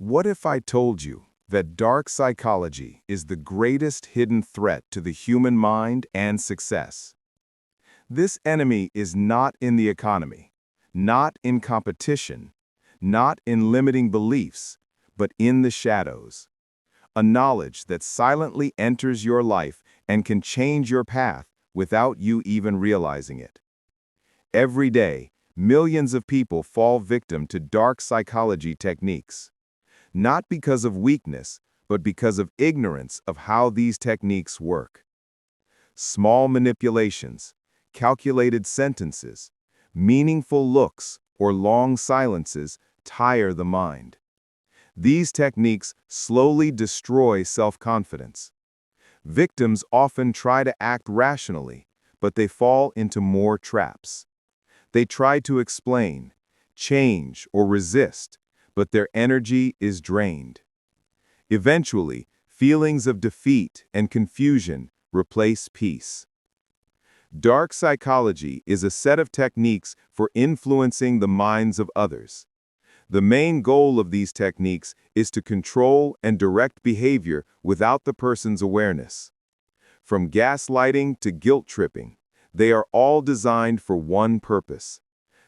What if I told you that dark psychology is the greatest hidden threat to the human mind and success? This enemy is not in the economy, not in competition, not in limiting beliefs, but in the shadows. A knowledge that silently enters your life and can change your path without you even realizing it. Every day, millions of people fall victim to dark psychology techniques. Not because of weakness, but because of ignorance of how these techniques work. Small manipulations, calculated sentences, meaningful looks, or long silences tire the mind. These techniques slowly destroy self-confidence. Victims often try to act rationally, but they fall into more traps. They try to explain, change, or resist, but their energy is drained. Eventually, feelings of defeat and confusion replace peace. Dark psychology is a set of techniques for influencing the minds of others. The main goal of these techniques is to control and direct behavior without the person's awareness. From gaslighting to guilt tripping, they are all designed for one purpose: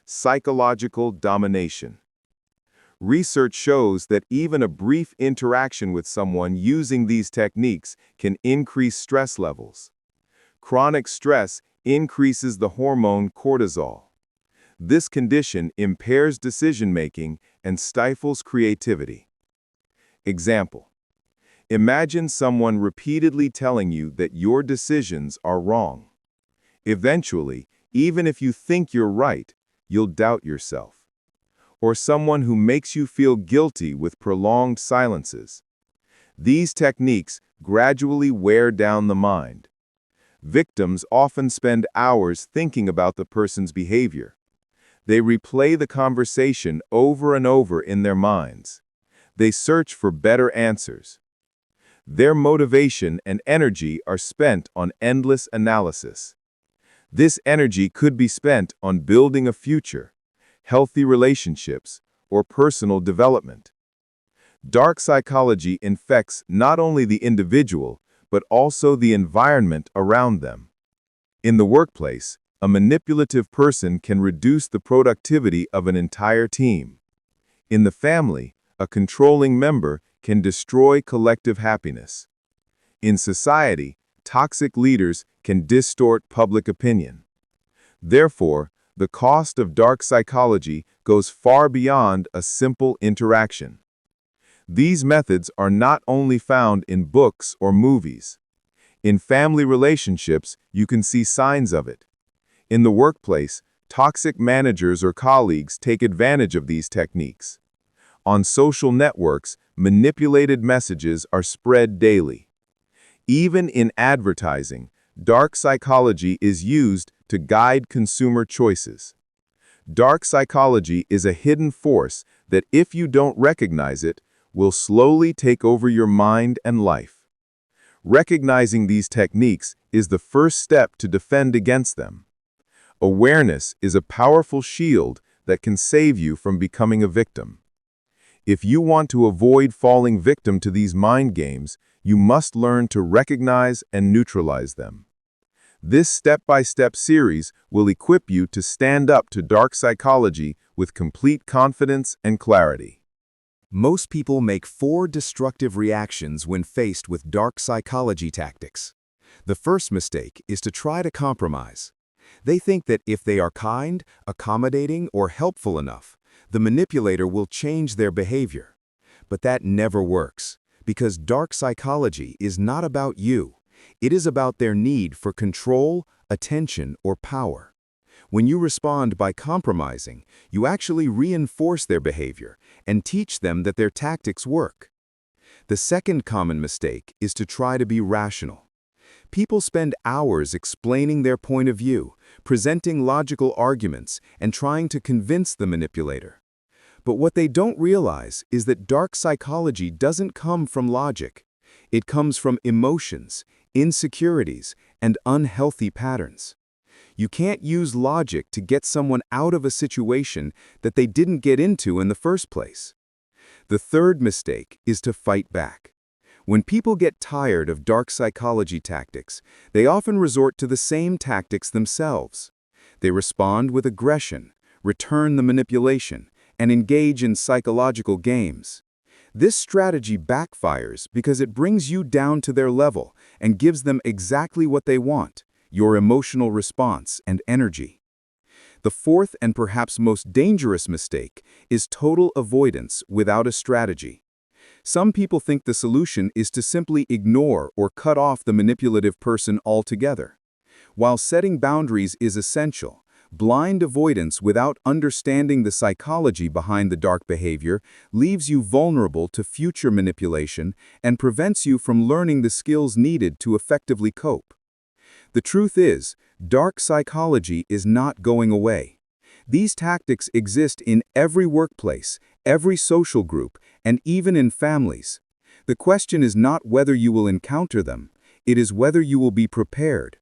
psychological domination. Research shows that even a brief interaction with someone using these techniques can increase stress levels. Chronic stress increases the hormone cortisol. This condition impairs decision-making and stifles creativity. Example: imagine someone repeatedly telling you that your decisions are wrong. Eventually, even if you think you're right, you'll doubt yourself. Or someone who makes you feel guilty with prolonged silences. These techniques gradually wear down the mind. Victims often spend hours thinking about the person's behavior. They replay the conversation over and over in their minds. They search for better answers. Their motivation and energy are spent on endless analysis. This energy could be spent on building a future, healthy relationships, or personal development. Dark psychology infects not only the individual, but also the environment around them. In the workplace, a manipulative person can reduce the productivity of an entire team. In the family, a controlling member can destroy collective happiness. In society, toxic leaders can distort public opinion. Therefore, the cost of dark psychology goes far beyond a simple interaction. These methods are not only found in books or movies. In family relationships, you can see signs of it. In the workplace, toxic managers or colleagues take advantage of these techniques. On social networks, manipulated messages are spread daily. Even in advertising, dark psychology is used to guide consumer choices. Dark psychology is a hidden force that, if you don't recognize it, will slowly take over your mind and life. Recognizing these techniques is the first step to defend against them. Awareness is a powerful shield that can save you from becoming a victim. If you want to avoid falling victim to these mind games, you must learn to recognize and neutralize them. This step-by-step series will equip you to stand up to dark psychology with complete confidence and clarity. Most people make 4 destructive reactions when faced with dark psychology tactics. The first mistake is to try to compromise. They think that if they are kind, accommodating, or helpful enough, the manipulator will change their behavior. But that never works, because dark psychology is not about you. It is about their need for control, attention, or power. When you respond by compromising, you actually reinforce their behavior and teach them that their tactics work. The second common mistake is to try to be rational. People spend hours explaining their point of view, presenting logical arguments, and trying to convince the manipulator. But what they don't realize is that dark psychology doesn't come from logic. It comes from emotions, insecurities, and unhealthy patterns. You can't use logic to get someone out of a situation that they didn't get into in the first place. The third mistake is to fight back. When people get tired of dark psychology tactics, they often resort to the same tactics themselves. They respond with aggression, return the manipulation, and engage in psychological games. This strategy backfires because it brings you down to their level and gives them exactly what they want, your emotional response and energy. The fourth and perhaps most dangerous mistake is total avoidance without a strategy. Some people think the solution is to simply ignore or cut off the manipulative person altogether. While setting boundaries is essential, blind avoidance without understanding the psychology behind the dark behavior leaves you vulnerable to future manipulation and prevents you from learning the skills needed to effectively cope. The truth is, dark psychology is not going away. These tactics exist in every workplace, every social group, and even in families. The question is not whether you will encounter them, it is whether you will be prepared.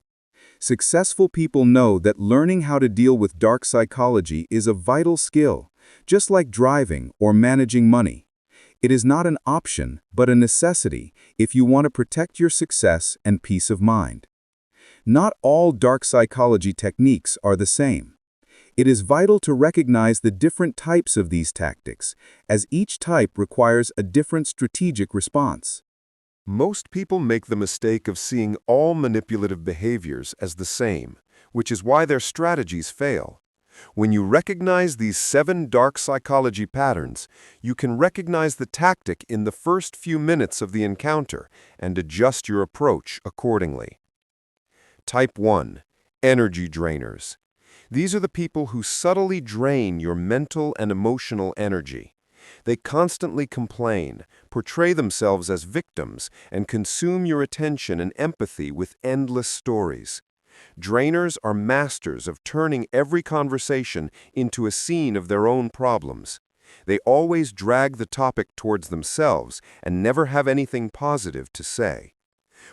Successful people know that learning how to deal with dark psychology is a vital skill, just like driving or managing money. It is not an option, but a necessity if you want to protect your success and peace of mind. Not all dark psychology techniques are the same. It is vital to recognize the different types of these tactics, as each type requires a different strategic response. Most people make the mistake of seeing all manipulative behaviors as the same, which is why their strategies fail. When you recognize these 7 dark psychology patterns, you can recognize the tactic in the first few minutes of the encounter and adjust your approach accordingly. Type 1. Energy drainers. These are the people who subtly drain your mental and emotional energy. They constantly complain, portray themselves as victims, and consume your attention and empathy with endless stories. Drainers are masters of turning every conversation into a scene of their own problems. They always drag the topic towards themselves and never have anything positive to say.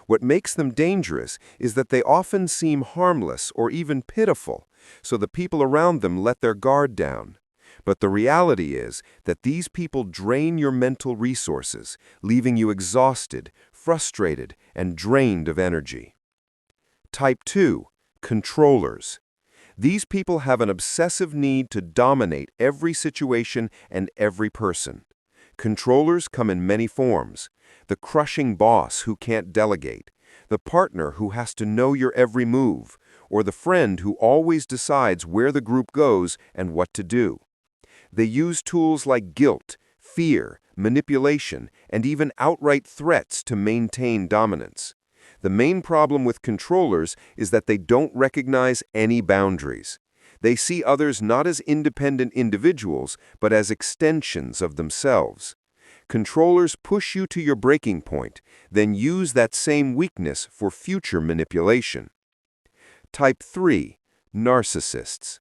What makes them dangerous is that they often seem harmless or even pitiful, so the people around them let their guard down. But the reality is that these people drain your mental resources, leaving you exhausted, frustrated, and drained of energy. Type 2. Controllers. These people have an obsessive need to dominate every situation and every person. Controllers come in many forms: the crushing boss who can't delegate, the partner who has to know your every move, or the friend who always decides where the group goes and what to do. They use tools like guilt, fear, manipulation, and even outright threats to maintain dominance. The main problem with controllers is that they don't recognize any boundaries. They see others not as independent individuals, but as extensions of themselves. Controllers push you to your breaking point, then use that same weakness for future manipulation. Type 3. Narcissists.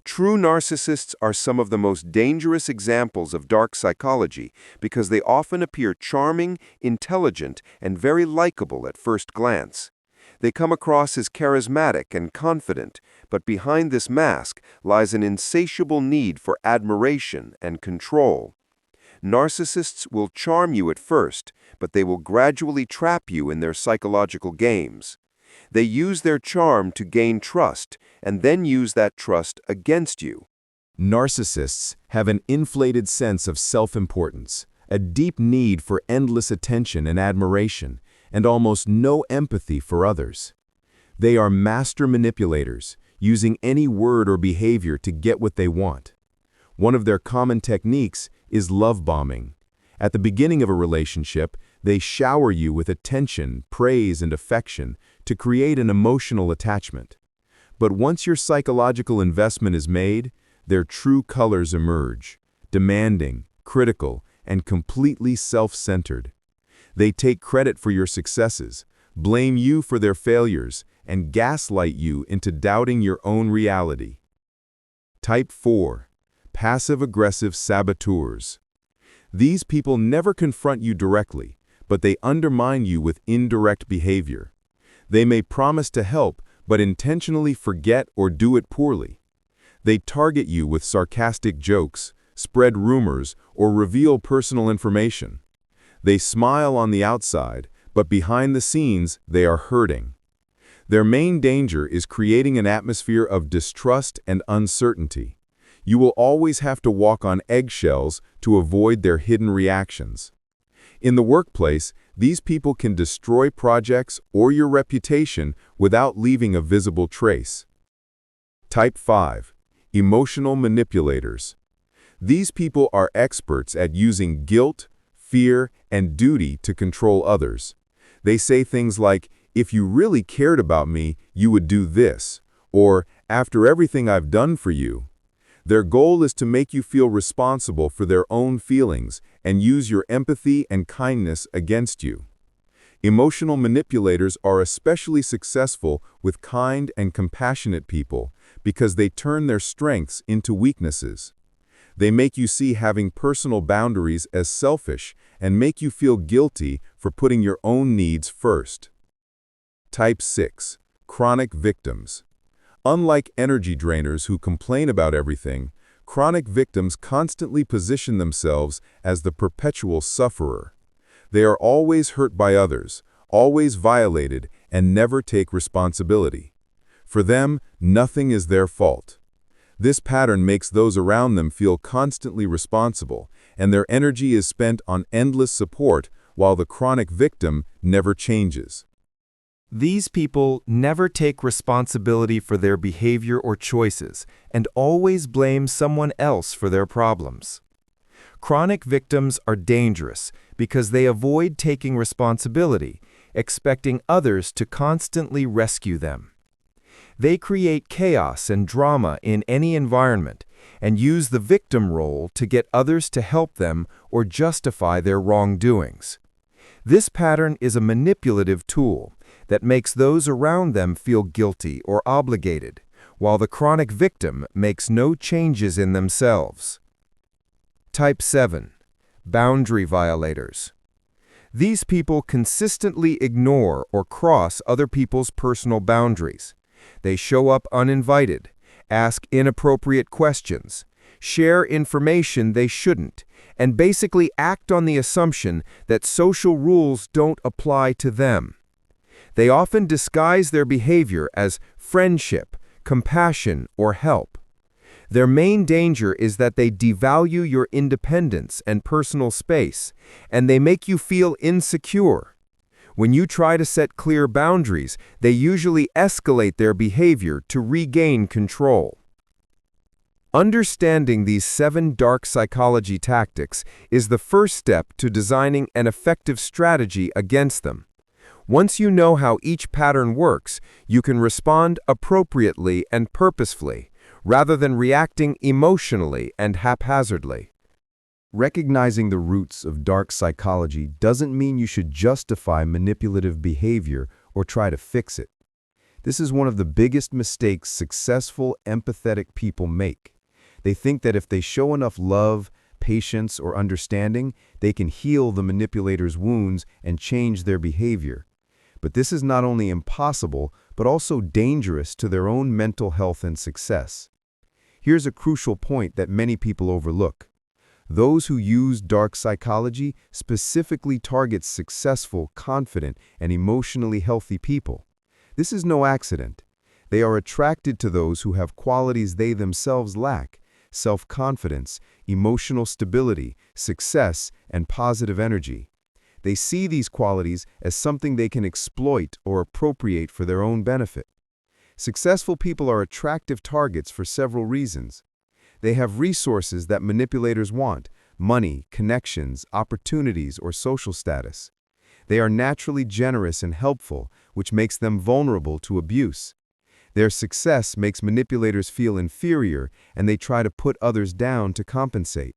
True narcissists are some of the most dangerous examples of dark psychology because they often appear charming, intelligent, and very likable at first glance. They come across as charismatic and confident, but behind this mask lies an insatiable need for admiration and control. Narcissists will charm you at first, but they will gradually trap you in their psychological games. They use their charm to gain trust, and then use that trust against you. Narcissists have an inflated sense of self-importance, a deep need for endless attention and admiration, and almost no empathy for others. They are master manipulators, using any word or behavior to get what they want. One of their common techniques is love bombing. At the beginning of a relationship, they shower you with attention, praise, and affection to create an emotional attachment. But once your psychological investment is made, their true colors emerge: demanding, critical, and completely self-centered. They take credit for your successes, blame you for their failures, and gaslight you into doubting your own reality. Type 4. Passive-aggressive saboteurs. These people never confront you directly, but they undermine you with indirect behavior. They may promise to help, but intentionally forget or do it poorly. They target you with sarcastic jokes, spread rumors, or reveal personal information. They smile on the outside, but behind the scenes, they are hurting. Their main danger is creating an atmosphere of distrust and uncertainty. You will always have to walk on eggshells to avoid their hidden reactions. In the workplace, these people can destroy projects or your reputation without leaving a visible trace. Type 5. Emotional manipulators. These people are experts at using guilt, fear, and duty to control others. They say things like, "If you really cared about me, you would do this," or "After everything I've done for you." Their goal is to make you feel responsible for their own feelings and use your empathy and kindness against you. Emotional manipulators are especially successful with kind and compassionate people because they turn their strengths into weaknesses. They make you see having personal boundaries as selfish and make you feel guilty for putting your own needs first. Type 6. Chronic victims. Unlike energy drainers who complain about everything, chronic victims constantly position themselves as the perpetual sufferer. They are always hurt by others, always violated, and never take responsibility. For them, nothing is their fault. This pattern makes those around them feel constantly responsible, and their energy is spent on endless support while the chronic victim never changes. These people never take responsibility for their behavior or choices and always blame someone else for their problems. Chronic victims are dangerous because they avoid taking responsibility, expecting others to constantly rescue them. They create chaos and drama in any environment and use the victim role to get others to help them or justify their wrongdoings. This pattern is a manipulative tool that makes those around them feel guilty or obligated, while the chronic victim makes no changes in themselves. Type 7. Boundary violators. These people consistently ignore or cross other people's personal boundaries. They show up uninvited, ask inappropriate questions, share information they shouldn't, and basically act on the assumption that social rules don't apply to them. They often disguise their behavior as friendship, compassion, or help. Their main danger is that they devalue your independence and personal space, and they make you feel insecure. When you try to set clear boundaries, they usually escalate their behavior to regain control. Understanding these 7 dark psychology tactics is the first step to designing an effective strategy against them. Once you know how each pattern works, you can respond appropriately and purposefully, rather than reacting emotionally and haphazardly. Recognizing the roots of dark psychology doesn't mean you should justify manipulative behavior or try to fix it. This is one of the biggest mistakes successful, empathetic people make. They think that if they show enough love, patience, or understanding, they can heal the manipulator's wounds and change their behavior. But this is not only impossible, but also dangerous to their own mental health and success. Here's a crucial point that many people overlook. Those who use dark psychology specifically target successful, confident, and emotionally healthy people. This is no accident. They are attracted to those who have qualities they themselves lack: self-confidence, emotional stability, success, and positive energy. They see these qualities as something they can exploit or appropriate for their own benefit. Successful people are attractive targets for several reasons. They have resources that manipulators want: money, connections, opportunities, or social status. They are naturally generous and helpful, which makes them vulnerable to abuse. Their success makes manipulators feel inferior, and they try to put others down to compensate.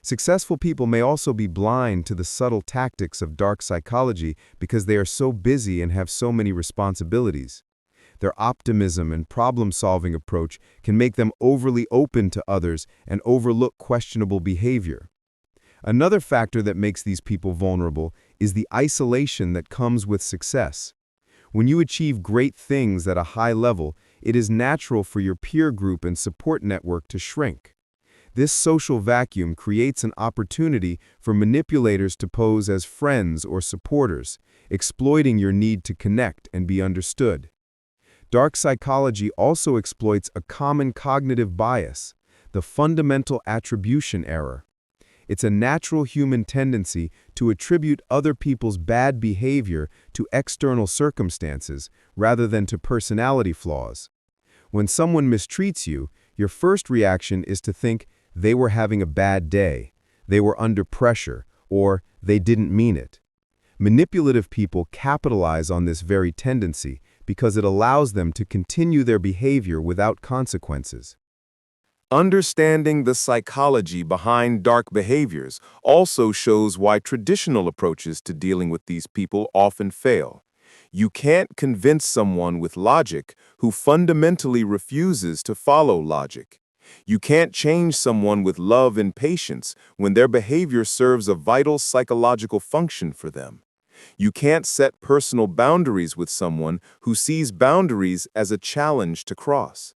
Successful people may also be blind to the subtle tactics of dark psychology because they are so busy and have so many responsibilities. Their optimism and problem-solving approach can make them overly open to others and overlook questionable behavior. Another factor that makes these people vulnerable is the isolation that comes with success. When you achieve great things at a high level, it is natural for your peer group and support network to shrink. This social vacuum creates an opportunity for manipulators to pose as friends or supporters, exploiting your need to connect and be understood. Dark psychology also exploits a common cognitive bias, the fundamental attribution error. It's a natural human tendency to attribute other people's bad behavior to external circumstances rather than to personality flaws. When someone mistreats you, your first reaction is to think they were having a bad day, they were under pressure, or they didn't mean it. Manipulative people capitalize on this very tendency because it allows them to continue their behavior without consequences. Understanding the psychology behind dark behaviors also shows why traditional approaches to dealing with these people often fail. You can't convince someone with logic who fundamentally refuses to follow logic. You can't change someone with love and patience when their behavior serves a vital psychological function for them. You can't set personal boundaries with someone who sees boundaries as a challenge to cross.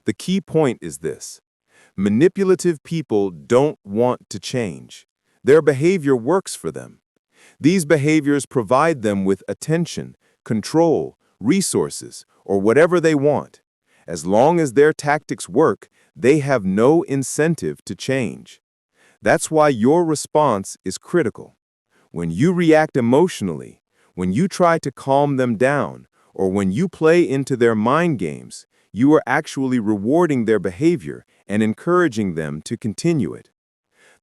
The key point is this: manipulative people don't want to change. Their behavior works for them. These behaviors provide them with attention, control, resources, or whatever they want. As long as their tactics work, they have no incentive to change. That's why your response is critical. When you react emotionally, when you try to calm them down, or when you play into their mind games, you are actually rewarding their behavior and encouraging them to continue it.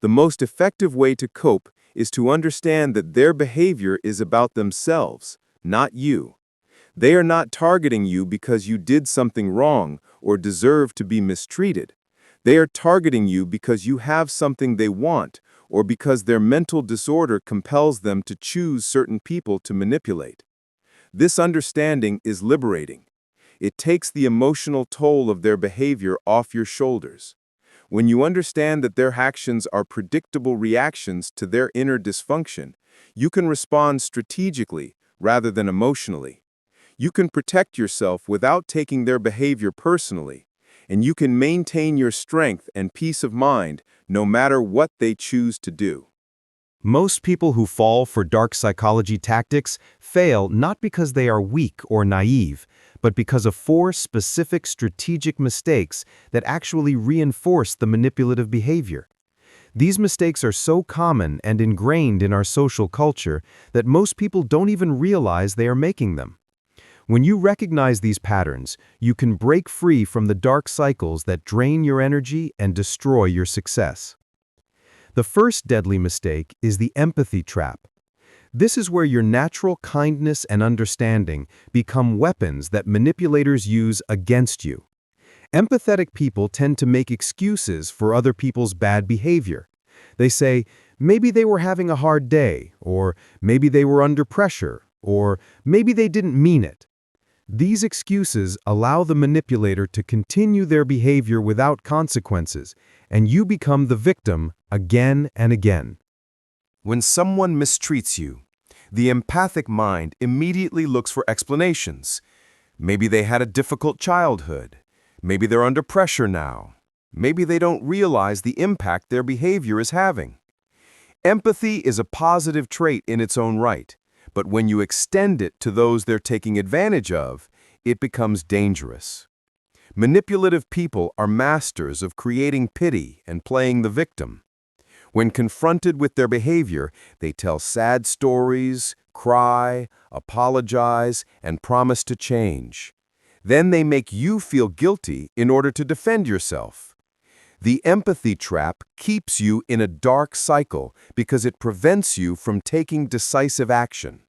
The most effective way to cope is to understand that their behavior is about themselves, not you. They are not targeting you because you did something wrong or deserve to be mistreated. They are targeting you because you have something they want or because their mental disorder compels them to choose certain people to manipulate. This understanding is liberating. It takes the emotional toll of their behavior off your shoulders. When you understand that their actions are predictable reactions to their inner dysfunction, you can respond strategically rather than emotionally. You can protect yourself without taking their behavior personally, and you can maintain your strength and peace of mind no matter what they choose to do. Most people who fall for dark psychology tactics fail not because they are weak or naive, but because of 4 specific strategic mistakes that actually reinforce the manipulative behavior. These mistakes are so common and ingrained in our social culture that most people don't even realize they are making them. When you recognize these patterns, you can break free from the dark cycles that drain your energy and destroy your success. The first deadly mistake is the empathy trap. This is where your natural kindness and understanding become weapons that manipulators use against you. Empathetic people tend to make excuses for other people's bad behavior. They say, maybe they were having a hard day, or maybe they were under pressure, or maybe they didn't mean it. These excuses allow the manipulator to continue their behavior without consequences, and you become the victim again and again. When someone mistreats you, the empathic mind immediately looks for explanations. Maybe they had a difficult childhood. Maybe they're under pressure now. Maybe they don't realize the impact their behavior is having. Empathy is a positive trait in its own right, but when you extend it to those they're taking advantage of, it becomes dangerous. Manipulative people are masters of creating pity and playing the victim. When confronted with their behavior, they tell sad stories, cry, apologize, and promise to change. Then they make you feel guilty in order to defend yourself. The empathy trap keeps you in a dark cycle because it prevents you from taking decisive action.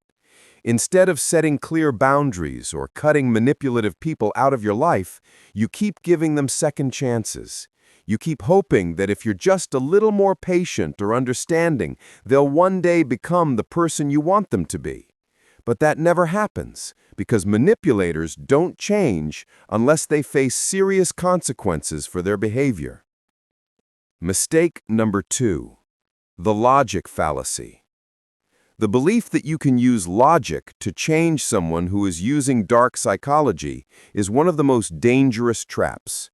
Instead of setting clear boundaries or cutting manipulative people out of your life, you keep giving them second chances. You keep hoping that if you're just a little more patient or understanding, they'll one day become the person you want them to be. But that never happens, because manipulators don't change unless they face serious consequences for their behavior. Mistake number 2. The logic fallacy. The belief that you can use logic to change someone who is using dark psychology is one of the most dangerous traps.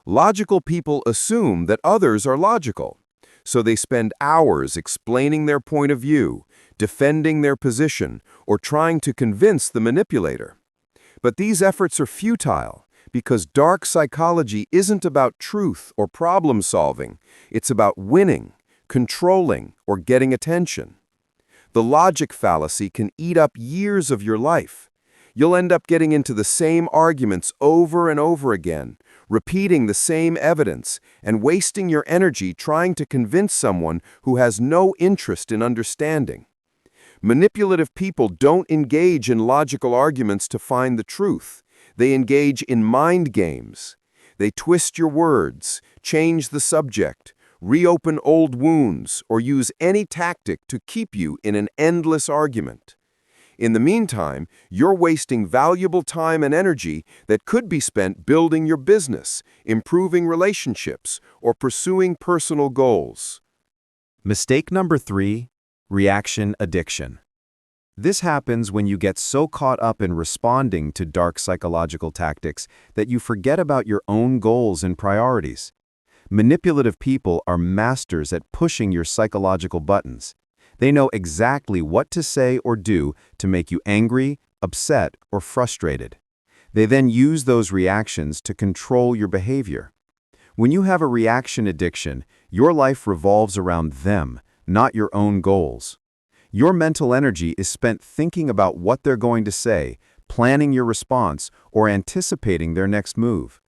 Logical people assume that others are logical, so they spend hours explaining their point of view, defending their position, or trying to convince the manipulator. But these efforts are futile because dark psychology isn't about truth or problem solving. It's about winning, controlling, or getting attention. The logic fallacy can eat up years of your life. You'll end up getting into the same arguments over and over again, repeating the same evidence, and wasting your energy trying to convince someone who has no interest in understanding. Manipulative people don't engage in logical arguments to find the truth. They engage in mind games. They twist your words, change the subject, reopen old wounds, or use any tactic to keep you in an endless argument. In the meantime, you're wasting valuable time and energy that could be spent building your business, improving relationships, or pursuing personal goals. Mistake number 3, reaction addiction. This happens when you get so caught up in responding to dark psychological tactics that you forget about your own goals and priorities. Manipulative people are masters at pushing your psychological buttons. They know exactly what to say or do to make you angry, upset, or frustrated. They then use those reactions to control your behavior. When you have a reaction addiction, your life revolves around them, not your own goals. Your mental energy is spent thinking about what they're going to say, planning your response, or anticipating their next move.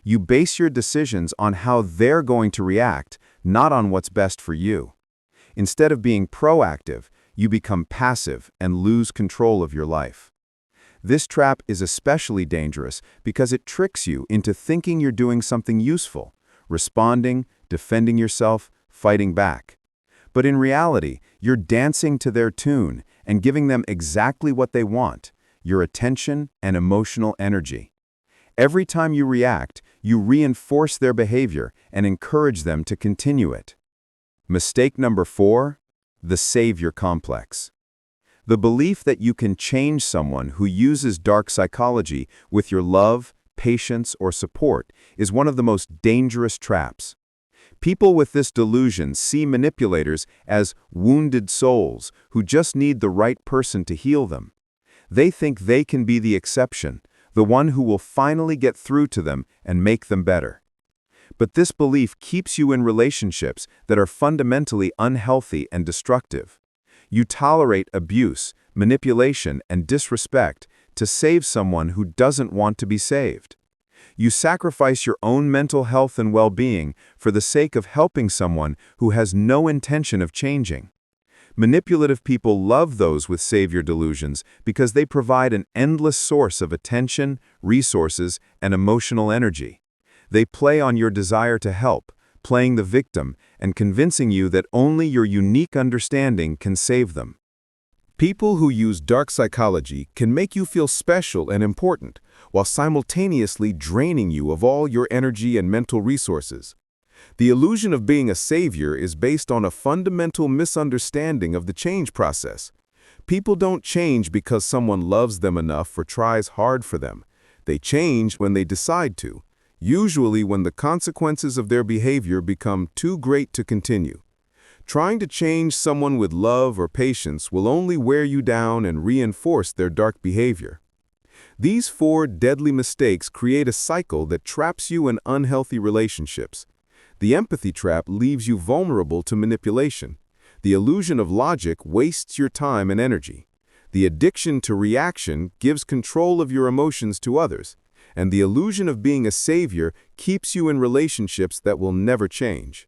You base your decisions on how they're going to react, not on what's best for you. Instead of being proactive, you become passive and lose control of your life. This trap is especially dangerous because it tricks you into thinking you're doing something useful, responding, defending yourself, fighting back. But in reality, you're dancing to their tune and giving them exactly what they want, your attention and emotional energy. Every time you react, you reinforce their behavior and encourage them to continue it. Mistake number 4, the savior complex. The belief that you can change someone who uses dark psychology with your love, patience, or support is one of the most dangerous traps. People with this delusion see manipulators as wounded souls who just need the right person to heal them. They think they can be the exception, the one who will finally get through to them and make them better. But this belief keeps you in relationships that are fundamentally unhealthy and destructive. You tolerate abuse, manipulation, and disrespect to save someone who doesn't want to be saved. You sacrifice your own mental health and well-being for the sake of helping someone who has no intention of changing. Manipulative people love those with savior delusions because they provide an endless source of attention, resources, and emotional energy. They play on your desire to help, playing the victim and convincing you that only your unique understanding can save them. People who use dark psychology can make you feel special and important, while simultaneously draining you of all your energy and mental resources. The illusion of being a savior is based on a fundamental misunderstanding of the change process. People don't change because someone loves them enough or tries hard for them. They change when they decide to, usually when the consequences of their behavior become too great to continue. Trying to change someone with love or patience will only wear you down and reinforce their dark behavior. These 4 deadly mistakes create a cycle that traps you in unhealthy relationships. The empathy trap leaves you vulnerable to manipulation. The illusion of logic wastes your time and energy. The addiction to reaction gives control of your emotions to others. And the illusion of being a savior keeps you in relationships that will never change.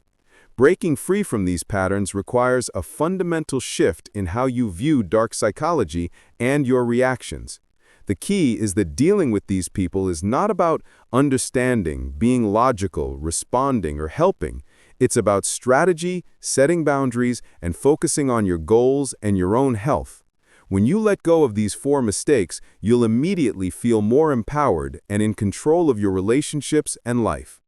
Breaking free from these patterns requires a fundamental shift in how you view dark psychology and your reactions. The key is that dealing with these people is not about understanding, being logical, responding, or helping. It's about strategy, setting boundaries, and focusing on your goals and your own health. When you let go of these 4 mistakes, you'll immediately feel more empowered and in control of your relationships and life.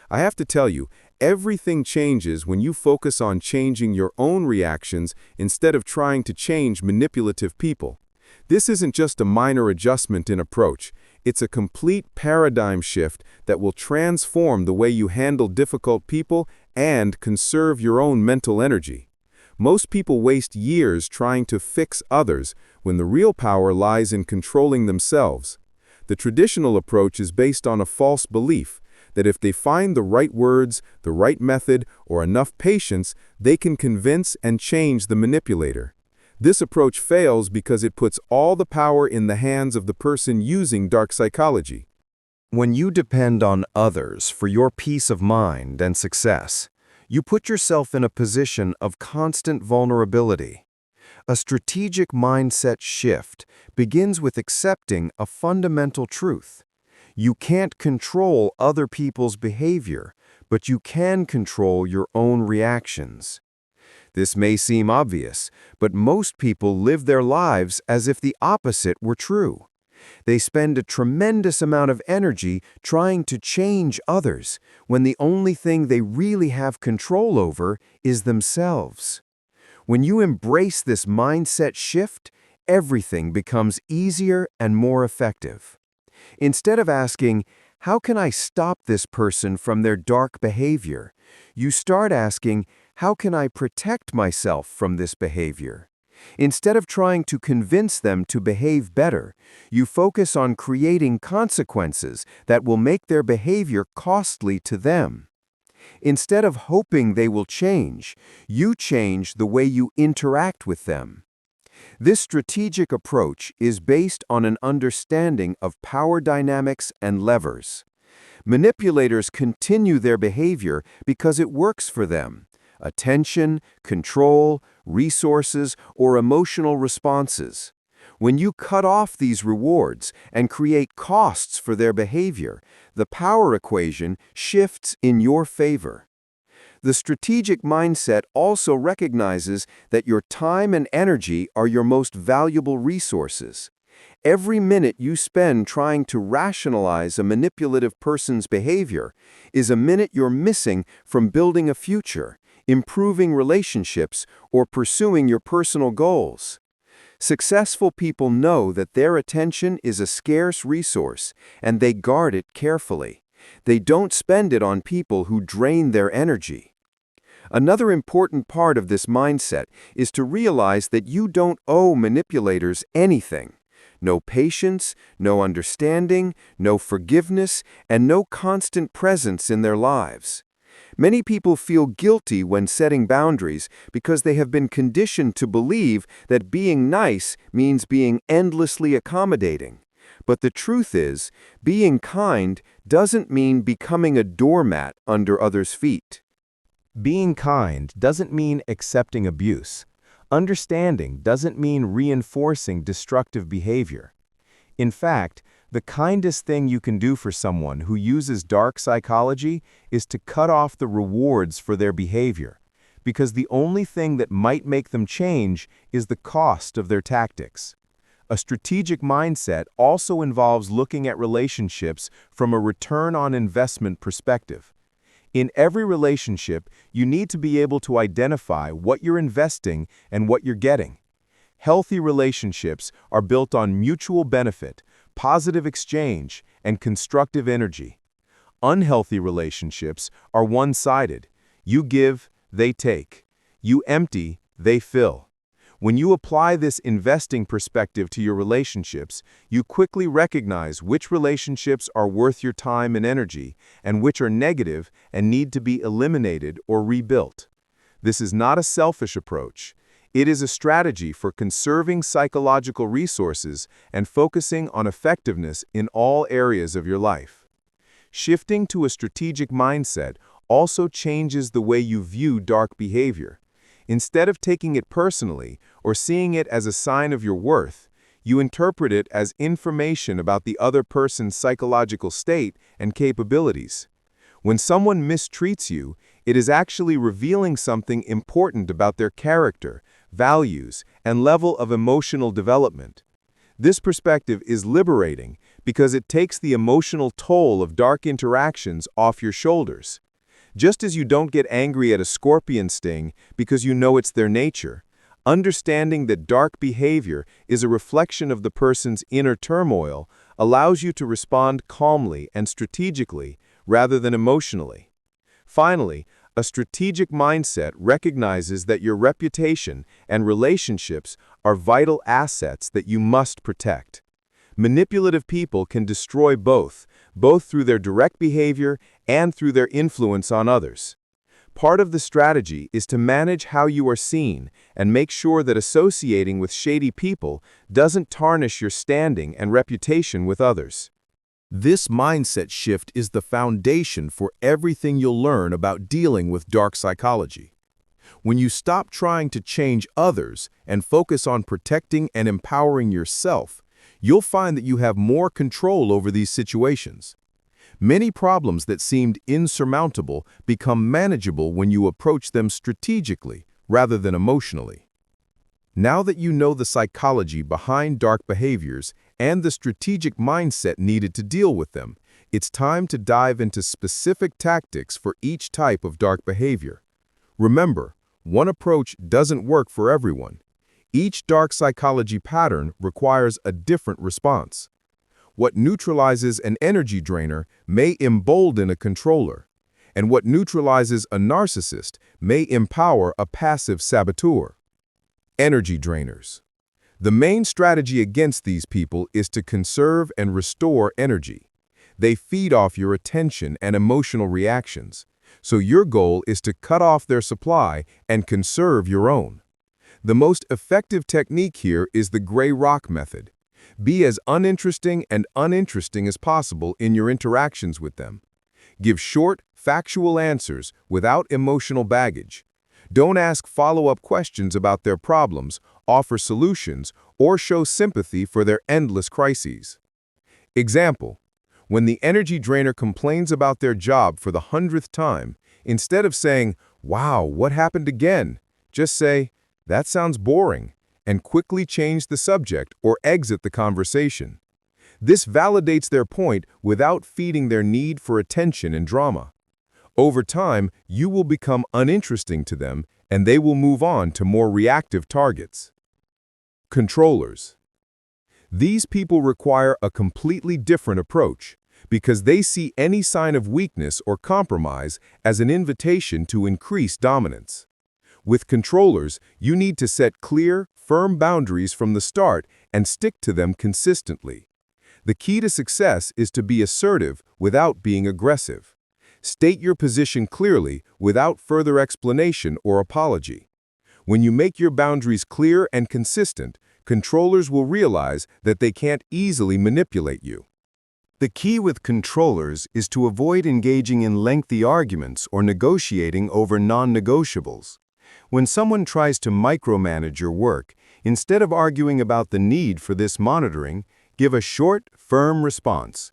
I have to tell you, everything changes when you focus on changing your own reactions instead of trying to change manipulative people. This isn't just a minor adjustment in approach. It's a complete paradigm shift that will transform the way you handle difficult people and conserve your own mental energy. Most people waste years trying to fix others when the real power lies in controlling themselves. The traditional approach is based on a false belief that if they find the right words, the right method, or enough patience, they can convince and change the manipulator. This approach fails because it puts all the power in the hands of the person using dark psychology. When you depend on others for your peace of mind and success, you put yourself in a position of constant vulnerability. A strategic mindset shift begins with accepting a fundamental truth. You can't control other people's behavior, but you can control your own reactions. This may seem obvious, but most people live their lives as if the opposite were true. They spend a tremendous amount of energy trying to change others, when the only thing they really have control over is themselves. When you embrace this mindset shift, everything becomes easier and more effective. Instead of asking, "How can I stop this person from their dark behavior?" you start asking, "How can I protect myself from this behavior?" Instead of trying to convince them to behave better, you focus on creating consequences that will make their behavior costly to them. Instead of hoping they will change, you change the way you interact with them. This strategic approach is based on an understanding of power dynamics and levers. Manipulators continue their behavior because it works for them. Attention, control, resources, or emotional responses. When you cut off these rewards and create costs for their behavior, the power equation shifts in your favor. The strategic mindset also recognizes that your time and energy are your most valuable resources. Every minute you spend trying to rationalize a manipulative person's behavior is a minute you're missing from building a future, improving relationships, or pursuing your personal goals. Successful people know that their attention is a scarce resource, and they guard it carefully. They don't spend it on people who drain their energy. Another important part of this mindset is to realize that you don't owe manipulators anything. No patience, no understanding, no forgiveness, and no constant presence in their lives. Many people feel guilty when setting boundaries because they have been conditioned to believe that being nice means being endlessly accommodating. But the truth is, being kind doesn't mean becoming a doormat under others' feet. Being kind doesn't mean accepting abuse. Understanding doesn't mean reinforcing destructive behavior. In fact, the kindest thing you can do for someone who uses dark psychology is to cut off the rewards for their behavior, because the only thing that might make them change is the cost of their tactics. A strategic mindset also involves looking at relationships from a return on investment perspective. In every relationship, you need to be able to identify what you're investing and what you're getting. Healthy relationships are built on mutual benefit, positive exchange, and constructive energy. Unhealthy relationships are one-sided. You give, they take. You empty, they fill. When you apply this investing perspective to your relationships, you quickly recognize which relationships are worth your time and energy, and which are negative and need to be eliminated or rebuilt. This is not a selfish approach. It is a strategy for conserving psychological resources and focusing on effectiveness in all areas of your life. Shifting to a strategic mindset also changes the way you view dark behavior. Instead of taking it personally or seeing it as a sign of your worth, you interpret it as information about the other person's psychological state and capabilities. When someone mistreats you, it is actually revealing something important about their character, values, and level of emotional development. This perspective is liberating because it takes the emotional toll of dark interactions off your shoulders. Just as you don't get angry at a scorpion sting because you know it's their nature, Understanding that dark behavior is a reflection of the person's inner turmoil allows you to respond calmly and strategically rather than emotionally. Finally, a strategic mindset recognizes that your reputation and relationships are vital assets that you must protect. Manipulative people can destroy both through their direct behavior and through their influence on others. Part of the strategy is to manage how you are seen and make sure that associating with shady people doesn't tarnish your standing and reputation with others. This mindset shift is the foundation for everything you'll learn about dealing with dark psychology. When you stop trying to change others and focus on protecting and empowering yourself, you'll find that you have more control over these situations. Many problems that seemed insurmountable become manageable when you approach them strategically rather than emotionally. Now that you know the psychology behind dark behaviors and the strategic mindset needed to deal with them, it's time to dive into specific tactics for each type of dark behavior. Remember, one approach doesn't work for everyone. Each dark psychology pattern requires a different response. What neutralizes an energy drainer may embolden a controller, and what neutralizes a narcissist may empower a passive saboteur. Energy drainers. The main strategy against these people is to conserve and restore energy. They feed off your attention and emotional reactions, so your goal is to cut off their supply and conserve your own. The most effective technique here is the gray rock method. Be as uninteresting as possible in your interactions with them. Give short, factual answers without emotional baggage. Don't ask follow-up questions about their problems, offer solutions, or show sympathy for their endless crises. Example: when the energy drainer complains about their job for the 100th time, instead of saying, "Wow, what happened again?" just say, "That sounds boring," and quickly change the subject or exit the conversation. This validates their point without feeding their need for attention and drama. Over time, you will become uninteresting to them, and they will move on to more reactive targets. Controllers. These people require a completely different approach because they see any sign of weakness or compromise as an invitation to increase dominance. With controllers, you need to set clear, firm boundaries from the start and stick to them consistently. The key to success is to be assertive without being aggressive. State your position clearly without further explanation or apology. When you make your boundaries clear and consistent, controllers will realize that they can't easily manipulate you. The key with controllers is to avoid engaging in lengthy arguments or negotiating over non-negotiables. When someone tries to micromanage your work, instead of arguing about the need for this monitoring, give a short, firm response.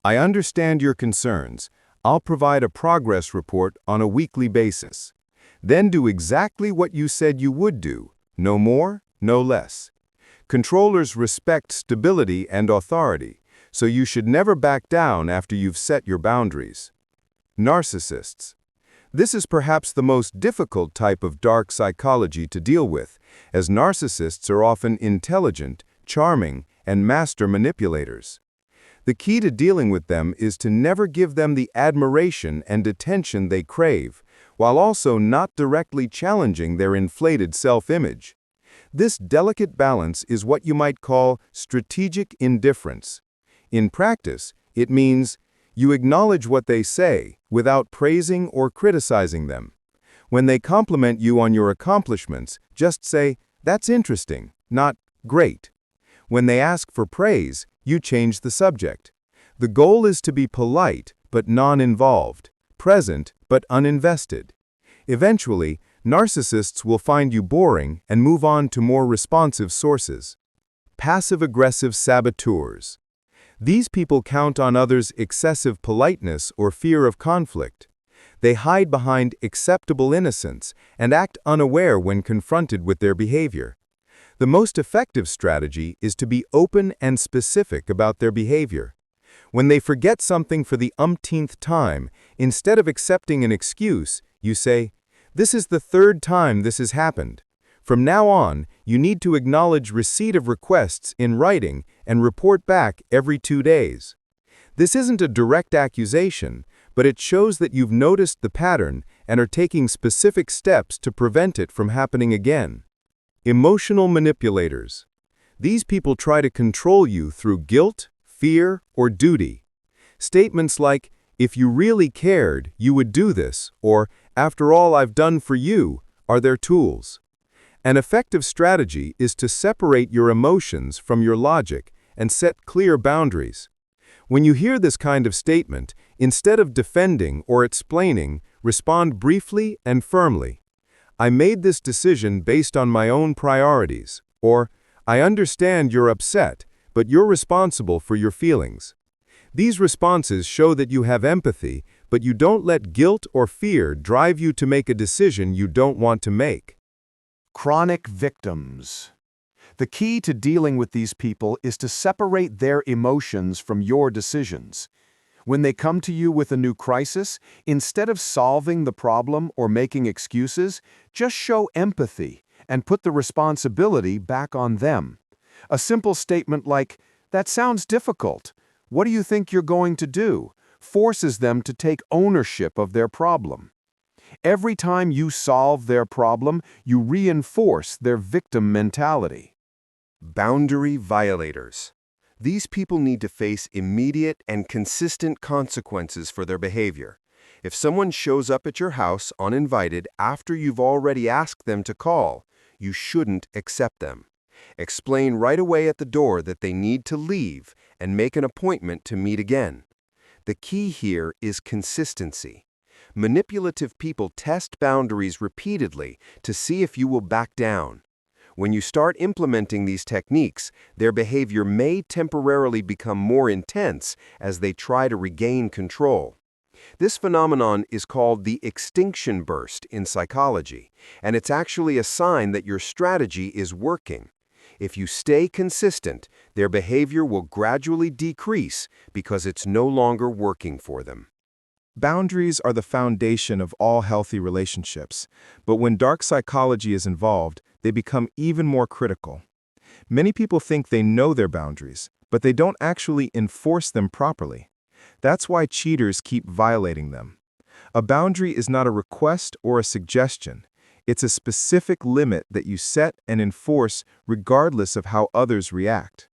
"I understand your concerns. I'll provide a progress report on a weekly basis." Then do exactly what you said you would do, no more, no less. Controllers respect stability and authority, so you should never back down after you've set your boundaries. Narcissists. This is perhaps the most difficult type of dark psychology to deal with, as narcissists are often intelligent, charming, and master manipulators. The key to dealing with them is to never give them the admiration and attention they crave, while also not directly challenging their inflated self-image. This delicate balance is what you might call strategic indifference. In practice, it means you acknowledge what they say without praising or criticizing them. When they compliment you on your accomplishments, just say, "That's interesting," not "great." When they ask for praise, you change the subject. The goal is to be polite but non-involved, present but uninvested. Eventually, narcissists will find you boring and move on to more responsive sources. Passive-aggressive saboteurs. These people count on others' excessive politeness or fear of conflict. They hide behind acceptable innocence and act unaware when confronted with their behavior. The most effective strategy is to be open and specific about their behavior. When they forget something for the umpteenth time, instead of accepting an excuse, you say, "This is the 3rd time this has happened. From now on, you need to acknowledge receipt of requests in writing and report back every 2 days. This isn't a direct accusation, but it shows that you've noticed the pattern and are taking specific steps to prevent it from happening again. Emotional manipulators. These people try to control you through guilt, fear, or duty. Statements like, "If you really cared, you would do this," or "After all I've done for you," are their tools. An effective strategy is to separate your emotions from your logic and set clear boundaries. When you hear this kind of statement, instead of defending or explaining, respond briefly and firmly. "I made this decision based on my own priorities," or "I understand you're upset, but you're responsible for your feelings." These responses show that you have empathy, but you don't let guilt or fear drive you to make a decision you don't want to make. Chronic victims. The key to dealing with these people is to separate their emotions from your decisions. When they come to you with a new crisis, instead of solving the problem or making excuses, just show empathy and put the responsibility back on them. A simple statement like, "That sounds difficult. What do you think you're going to do?" forces them to take ownership of their problem. Every time you solve their problem, you reinforce their victim mentality. Boundary violators. These people need to face immediate and consistent consequences for their behavior. If someone shows up at your house uninvited after you've already asked them to call, you shouldn't accept them. Explain right away at the door that they need to leave and make an appointment to meet again. The key here is consistency. Manipulative people test boundaries repeatedly to see if you will back down. When you start implementing these techniques, their behavior may temporarily become more intense as they try to regain control. This phenomenon is called the extinction burst in psychology, and it's actually a sign that your strategy is working. If you stay consistent, their behavior will gradually decrease because it's no longer working for them. Boundaries are the foundation of all healthy relationships, but when dark psychology is involved, they become even more critical. Many people think they know their boundaries, but they don't actually enforce them properly. That's why cheaters keep violating them. A boundary is not a request or a suggestion. It's a specific limit that you set and enforce regardless of how others react.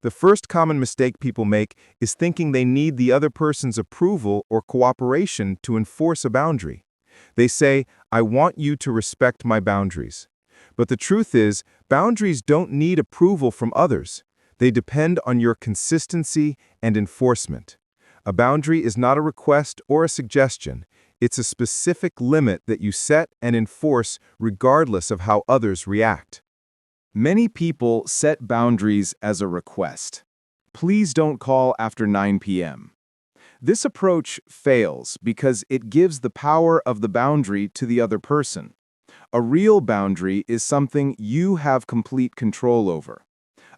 The first common mistake people make is thinking they need the other person's approval or cooperation to enforce a boundary. They say, "I want you to respect my boundaries." But the truth is, boundaries don't need approval from others. They depend on your consistency and enforcement. A boundary is not a request or a suggestion. It's a specific limit that you set and enforce regardless of how others react. Many people set boundaries as a request. Please don't call after 9 p.m. This approach fails because it gives the power of the boundary to the other person. A real boundary is something you have complete control over.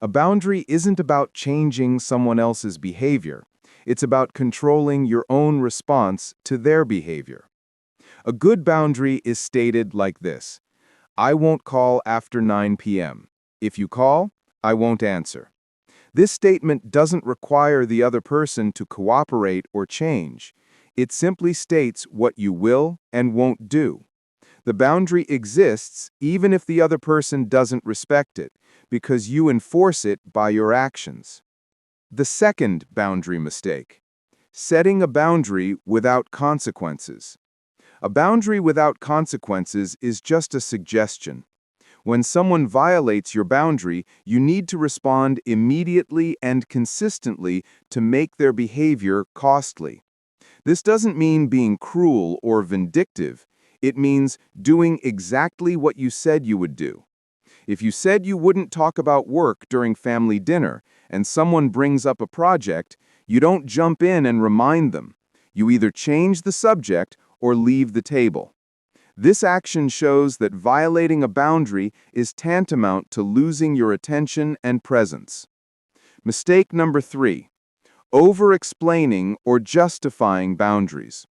A boundary isn't about changing someone else's behavior. It's about controlling your own response to their behavior. A good boundary is stated like this: "I won't call after 9 p.m. If you call, I won't answer." This statement doesn't require the other person to cooperate or change. It simply states what you will and won't do. The boundary exists even if the other person doesn't respect it, because you enforce it by your actions. The second boundary mistake: setting a boundary without consequences. A boundary without consequences is just a suggestion. When someone violates your boundary, you need to respond immediately and consistently to make their behavior costly. This doesn't mean being cruel or vindictive. It means doing exactly what you said you would do. If you said you wouldn't talk about work during family dinner and someone brings up a project, you don't jump in and remind them. You either change the subject or leave the table. This action shows that violating a boundary is tantamount to losing your attention and presence. Mistake number 3: over-explaining or justifying boundaries.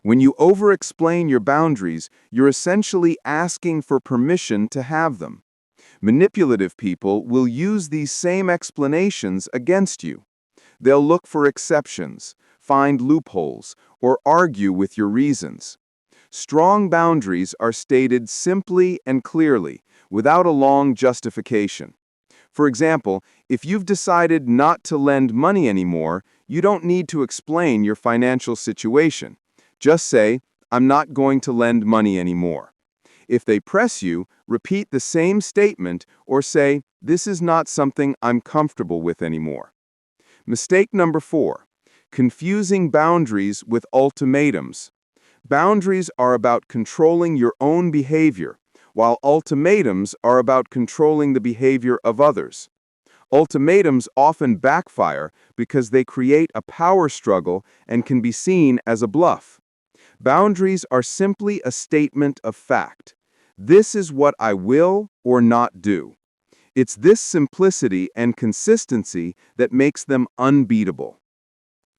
When you over-explain your boundaries, you're essentially asking for permission to have them. Manipulative people will use these same explanations against you. They'll look for exceptions, find loopholes, or argue with your reasons. Strong boundaries are stated simply and clearly, without a long justification. For example, if you've decided not to lend money anymore, you don't need to explain your financial situation. Just say, "I'm not going to lend money anymore." If they press you, repeat the same statement or say, "This is not something I'm comfortable with anymore." Mistake number 4, confusing boundaries with ultimatums. Boundaries are about controlling your own behavior, while ultimatums are about controlling the behavior of others. Ultimatums often backfire because they create a power struggle and can be seen as a bluff. Boundaries are simply a statement of fact. This is what I will or not do. It's this simplicity and consistency that makes them unbeatable.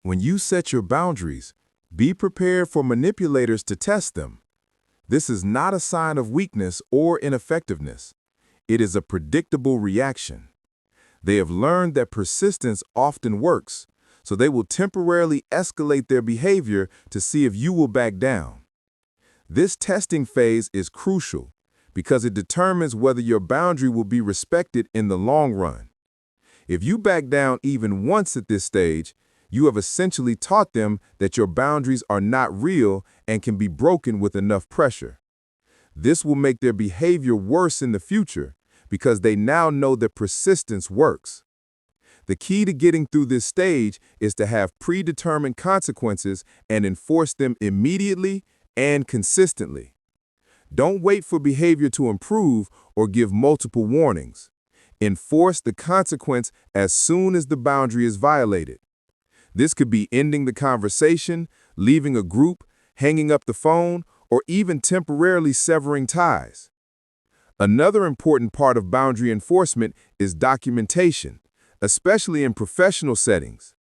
When you set your boundaries, be prepared for manipulators to test them. This is not a sign of weakness or ineffectiveness. It is a predictable reaction. They have learned that persistence often works, so they will temporarily escalate their behavior to see if you will back down. This testing phase is crucial because it determines whether your boundary will be respected in the long run. If you back down even once at this stage, you have essentially taught them that your boundaries are not real and can be broken with enough pressure. This will make their behavior worse in the future because they now know that persistence works. The key to getting through this stage is to have predetermined consequences and enforce them immediately and consistently. Don't wait for behavior to improve or give multiple warnings. Enforce the consequence as soon as the boundary is violated. This could be ending the conversation, leaving a group, hanging up the phone, or even temporarily severing ties. Another important part of boundary enforcement is documentation, especially in professional settings.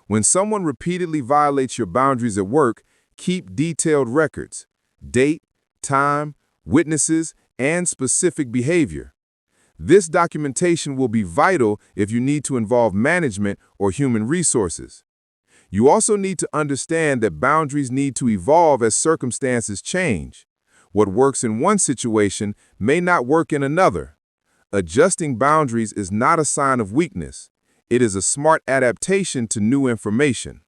When someone repeatedly violates your boundaries at work, keep detailed records, date, time, witnesses, and specific behavior. This documentation will be vital if you need to involve management or human resources. You also need to understand that boundaries need to evolve as circumstances change. What works in one situation may not work in another. Adjusting boundaries is not a sign of weakness. It is a smart adaptation to new information.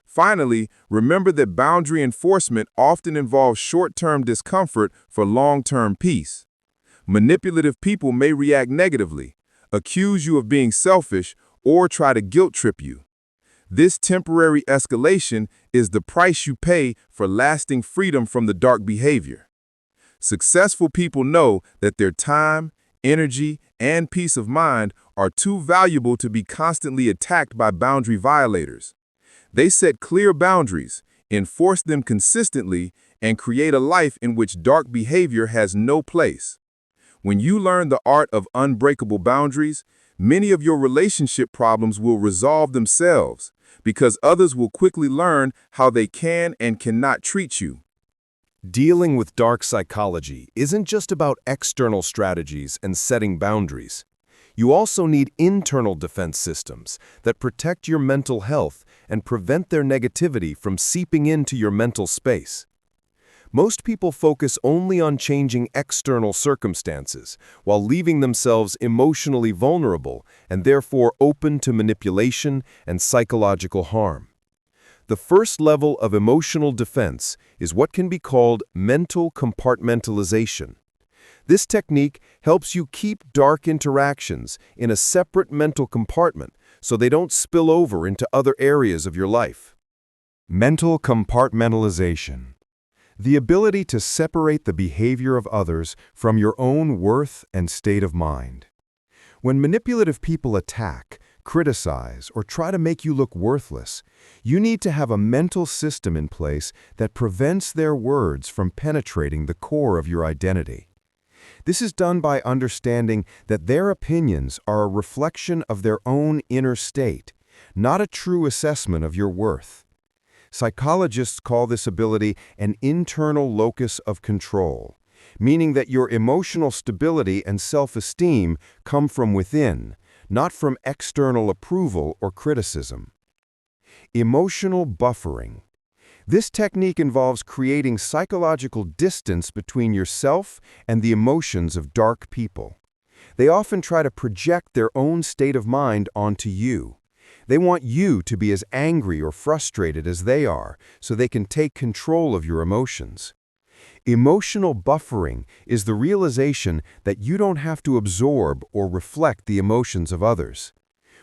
Finally, remember that boundary enforcement often involves short-term discomfort for long-term peace. Manipulative people may react negatively, accuse you of being selfish, or try to guilt-trip you. This temporary escalation is the price you pay for lasting freedom from the dark behavior. Successful people know that their time, energy, and peace of mind are too valuable to be constantly attacked by boundary violators. They set clear boundaries, enforce them consistently, and create a life in which dark behavior has no place. When you learn the art of unbreakable boundaries, many of your relationship problems will resolve themselves because others will quickly learn how they can and cannot treat you. Dealing with dark psychology isn't just about external strategies and setting boundaries. You also need internal defense systems that protect your mental health and prevent their negativity from seeping into your mental space. Most people focus only on changing external circumstances while leaving themselves emotionally vulnerable and therefore open to manipulation and psychological harm. The first level of emotional defense is what can be called mental compartmentalization. This technique helps you keep dark interactions in a separate mental compartment so they don't spill over into other areas of your life. Mental compartmentalization. The ability to separate the behavior of others from your own worth and state of mind. When manipulative people attack, criticize, or try to make you look worthless, you need to have a mental system in place that prevents their words from penetrating the core of your identity. This is done by understanding that their opinions are a reflection of their own inner state, not a true assessment of your worth. Psychologists call this ability an internal locus of control, meaning that your emotional stability and self-esteem come from within, not from external approval or criticism. Emotional buffering. This technique involves creating psychological distance between yourself and the emotions of dark people. They often try to project their own state of mind onto you. They want you to be as angry or frustrated as they are, so they can take control of your emotions. Emotional buffering is the realization that you don't have to absorb or reflect the emotions of others.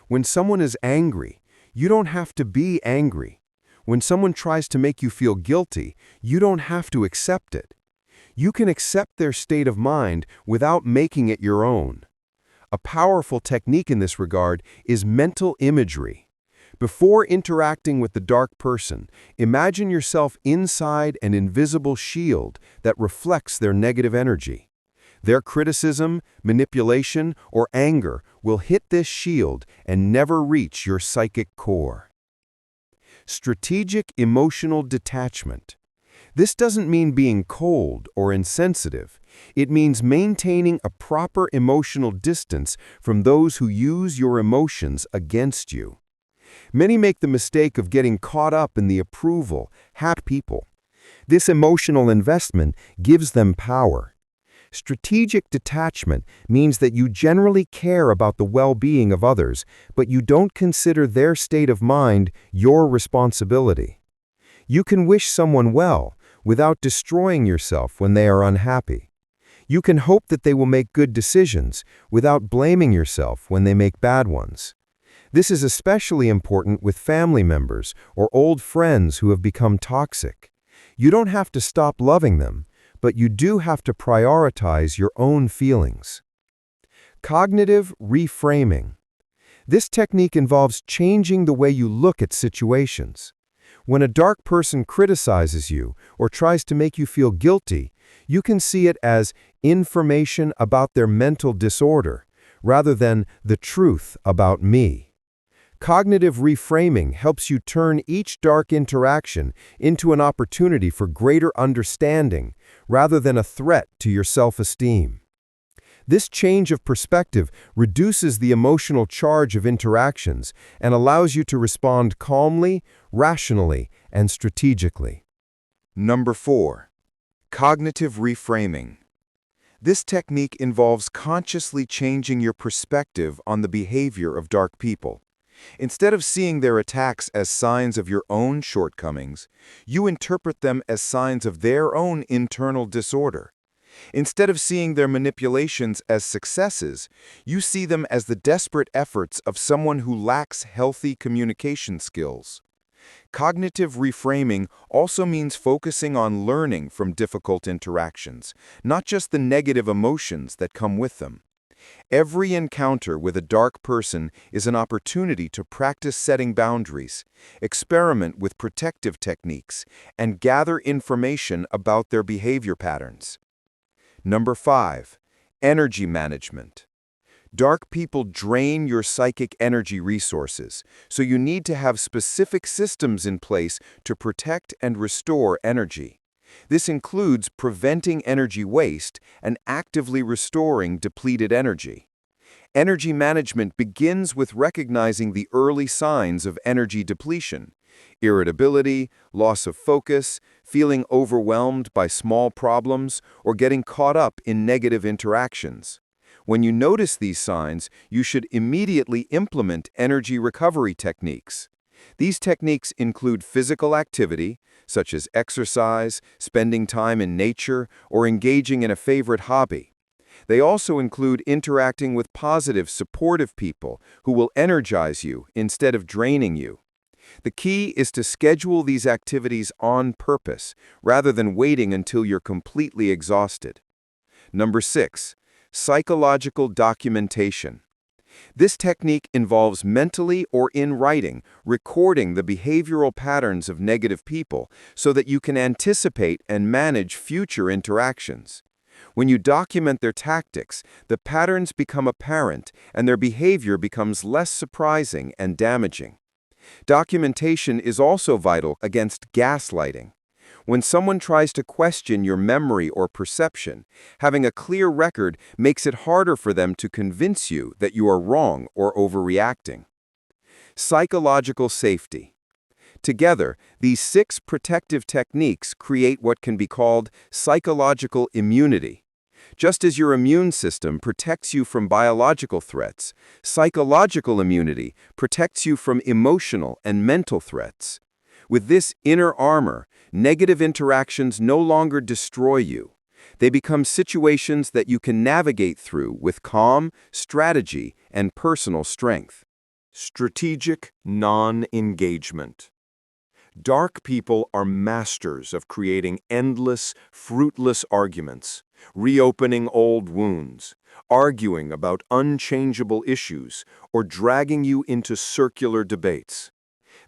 When someone is angry, you don't have to be angry. When someone tries to make you feel guilty, you don't have to accept it. You can accept their state of mind without making it your own. A powerful technique in this regard is mental imagery. Before interacting with the dark person, imagine yourself inside an invisible shield that reflects their negative energy. Their criticism, manipulation, or anger will hit this shield and never reach your psychic core. Strategic emotional detachment. This doesn't mean being cold or insensitive. It means maintaining a proper emotional distance from those who use your emotions against you. Many make the mistake of getting caught up in the approval, happy people. This emotional investment gives them power. Strategic detachment means that you generally care about the well-being of others, but you don't consider their state of mind your responsibility. You can wish someone well without destroying yourself when they are unhappy. You can hope that they will make good decisions without blaming yourself when they make bad ones. This is especially important with family members or old friends who have become toxic. You don't have to stop loving them, but you do have to prioritize your own feelings. Cognitive reframing. This technique involves changing the way you look at situations. When a dark person criticizes you or tries to make you feel guilty, you can see it as information about their mental disorder, rather than the truth about me. Cognitive reframing helps you turn each dark interaction into an opportunity for greater understanding, rather than a threat to your self-esteem. This change of perspective reduces the emotional charge of interactions and allows you to respond calmly, rationally, and strategically. Number 4. Cognitive reframing. This technique involves consciously changing your perspective on the behavior of dark people. Instead of seeing their attacks as signs of your own shortcomings, you interpret them as signs of their own internal disorder. Instead of seeing their manipulations as successes, you see them as the desperate efforts of someone who lacks healthy communication skills. Cognitive reframing also means focusing on learning from difficult interactions, not just the negative emotions that come with them. Every encounter with a dark person is an opportunity to practice setting boundaries, experiment with protective techniques, and gather information about their behavior patterns. Number 5. Energy management. Dark people drain your psychic energy resources, so you need to have specific systems in place to protect and restore energy. This includes preventing energy waste and actively restoring depleted energy. Energy management begins with recognizing the early signs of energy depletion: irritability, loss of focus, feeling overwhelmed by small problems, or getting caught up in negative interactions. When you notice these signs, you should immediately implement energy recovery techniques. These techniques include physical activity, such as exercise, spending time in nature, or engaging in a favorite hobby. They also include interacting with positive, supportive people who will energize you instead of draining you. The key is to schedule these activities on purpose, rather than waiting until you're completely exhausted. Number 6. Psychological documentation. This technique involves mentally or in writing recording the behavioral patterns of negative people so that you can anticipate and manage future interactions. When you document their tactics, the patterns become apparent and their behavior becomes less surprising and damaging. Documentation is also vital against gaslighting. When someone tries to question your memory or perception, having a clear record makes it harder for them to convince you that you are wrong or overreacting. Psychological safety. Together, these 6 protective techniques create what can be called psychological immunity. Just as your immune system protects you from biological threats, psychological immunity protects you from emotional and mental threats. With this inner armor, negative interactions no longer destroy you. They become situations that you can navigate through with calm, strategy, and personal strength. Strategic non-engagement. Dark people are masters of creating endless, fruitless arguments, reopening old wounds, arguing about unchangeable issues, or dragging you into circular debates.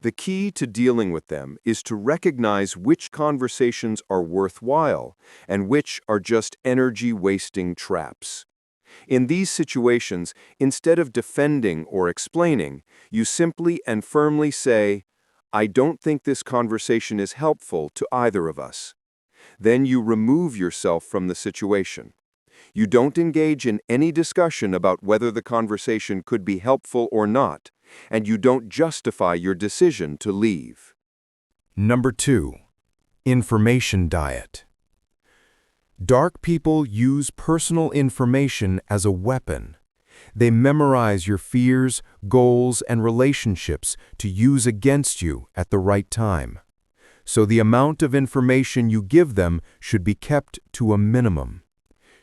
The key to dealing with them is to recognize which conversations are worthwhile and which are just energy-wasting traps. In these situations, instead of defending or explaining, you simply and firmly say, "I don't think this conversation is helpful to either of us." Then you remove yourself from the situation. You don't engage in any discussion about whether the conversation could be helpful or not, and you don't justify your decision to leave. Number 2. Information diet. Dark people use personal information as a weapon. They memorize your fears, goals, and relationships to use against you at the right time. So the amount of information you give them should be kept to a minimum.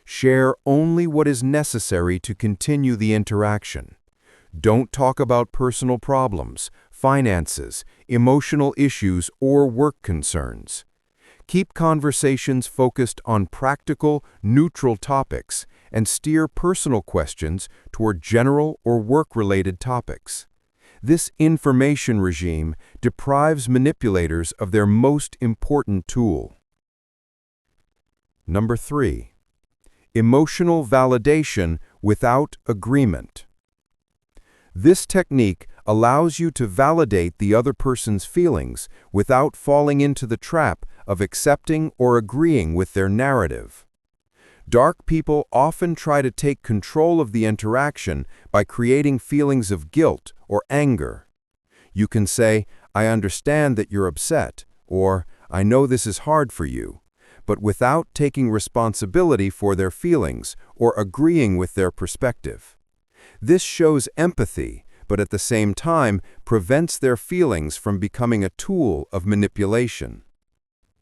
Share only what is necessary to continue the interaction. Don't talk about personal problems, finances, emotional issues, or work concerns. Keep conversations focused on practical, neutral topics and steer personal questions toward general or work-related topics. This information regime deprives manipulators of their most important tool. Number 3. Emotional validation without agreement. This technique allows you to validate the other person's feelings without falling into the trap of accepting or agreeing with their narrative. Dark people often try to take control of the interaction by creating feelings of guilt or anger. You can say, "I understand that you're upset," or "I know this is hard for you," but without taking responsibility for their feelings or agreeing with their perspective. This shows empathy, but at the same time prevents their feelings from becoming a tool of manipulation.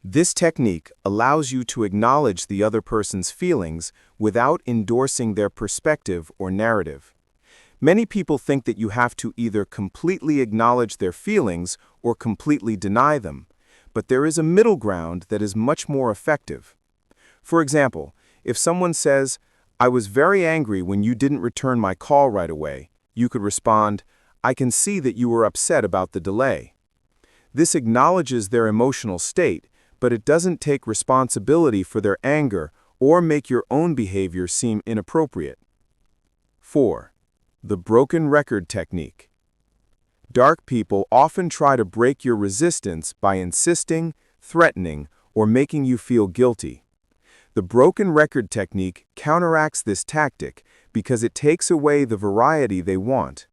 This technique allows you to acknowledge the other person's feelings without endorsing their perspective or narrative. Many people think that you have to either completely acknowledge their feelings or completely deny them, but there is a middle ground that is much more effective. For example, if someone says, "I was very angry when you didn't return my call right away," you could respond, "I can see that you were upset about the delay." This acknowledges their emotional state, but it doesn't take responsibility for their anger or make your own behavior seem inappropriate. 4. The broken record technique. Dark people often try to break your resistance by insisting, threatening, or making you feel guilty. The broken record technique counteracts this tactic because it takes away the variety they want.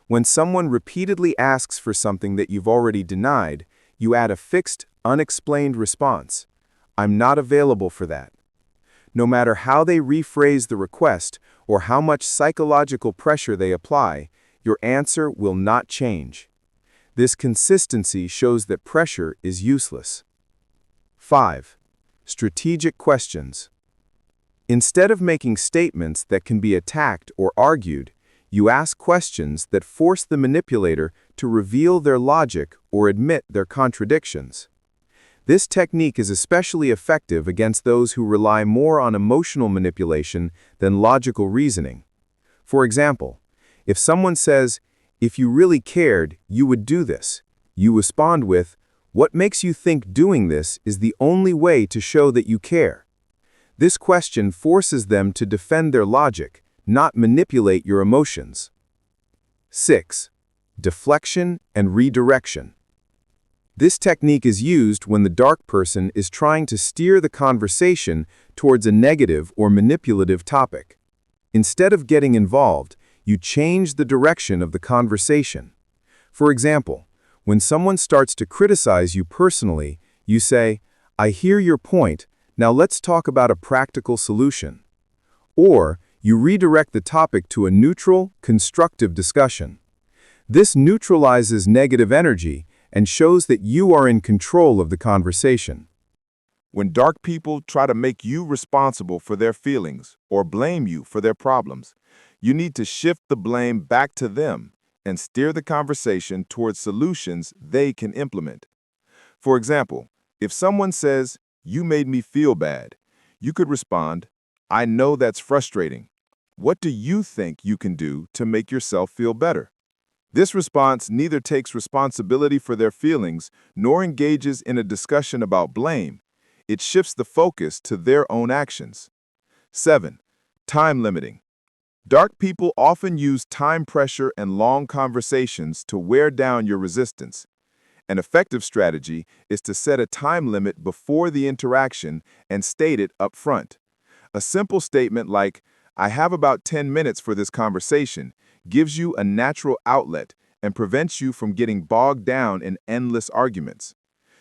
When someone repeatedly asks for something that you've already denied, you add a fixed, unexplained response. "I'm not available for that." No matter how they rephrase the request or how much psychological pressure they apply, your answer will not change. This consistency shows that pressure is useless. 5. Strategic questions. Instead of making statements that can be attacked or argued, you ask questions that force the manipulator to reveal their logic or admit their contradictions. This technique is especially effective against those who rely more on emotional manipulation than logical reasoning. For example, if someone says, "If you really cared, you would do this," you respond with, "What makes you think doing this is the only way to show that you care?" This question forces them to defend their logic, not manipulate your emotions. 6. deflection and redirection. This technique is used when the dark person is trying to steer the conversation towards a negative or manipulative topic. Instead of getting involved, you change the direction of the conversation. For example, when someone starts to criticize you personally, you say, "I hear your point, now let's talk about a practical solution." Or, you redirect the topic to a neutral, constructive discussion. This neutralizes negative energy and shows that you are in control of the conversation. When dark people try to make you responsible for their feelings or blame you for their problems, you need to shift the blame back to them and steer the conversation towards solutions they can implement. For example, if someone says, "You made me feel bad," you could respond, "I know that's frustrating. What do you think you can do to make yourself feel better?" This response neither takes responsibility for their feelings nor engages in a discussion about blame. It shifts the focus to their own actions. 7. Time limiting. Dark people often use time pressure and long conversations to wear down your resistance. An effective strategy is to set a time limit before the interaction and state it up front. A simple statement like, "I have about 10 minutes for this conversation," gives you a natural outlet and prevents you from getting bogged down in endless arguments.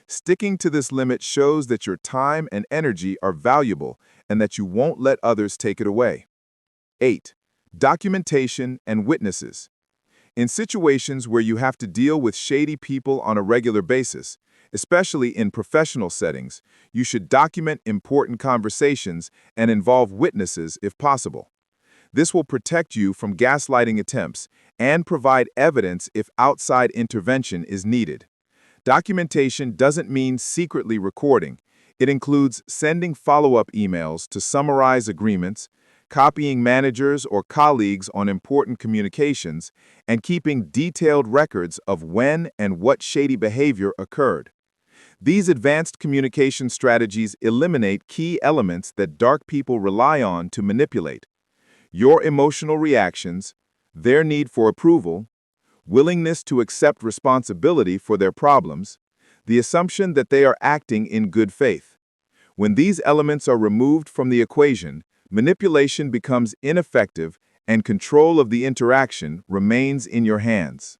Sticking to this limit shows that your time and energy are valuable and that you won't let others take it away. 8. Documentation and witnesses. In situations where you have to deal with shady people on a regular basis, especially in professional settings, you should document important conversations and involve witnesses if possible. This will protect you from gaslighting attempts and provide evidence if outside intervention is needed. Documentation doesn't mean secretly recording. It includes sending follow-up emails to summarize agreements, copying managers or colleagues on important communications, and keeping detailed records of when and what shady behavior occurred. These advanced communication strategies eliminate key elements that dark people rely on to manipulate: your emotional reactions, their need for approval, willingness to accept responsibility for their problems, the assumption that they are acting in good faith. When these elements are removed from the equation, manipulation becomes ineffective and control of the interaction remains in your hands.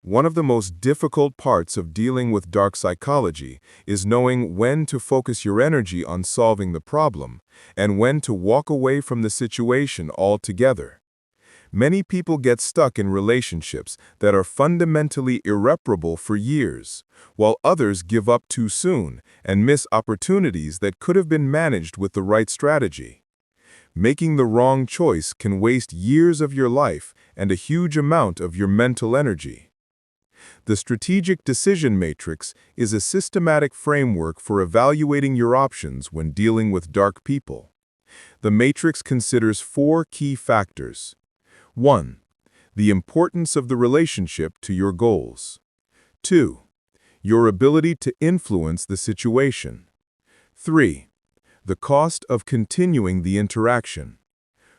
One of the most difficult parts of dealing with dark psychology is knowing when to focus your energy on solving the problem and when to walk away from the situation altogether. Many people get stuck in relationships that are fundamentally irreparable for years, while others give up too soon and miss opportunities that could have been managed with the right strategy. Making the wrong choice can waste years of your life and a huge amount of your mental energy. The Strategic Decision Matrix is a systematic framework for evaluating your options when dealing with dark people. The matrix considers 4 key factors. 1. The importance of the relationship to your goals. 2. Your ability to influence the situation. 3. The cost of continuing the interaction.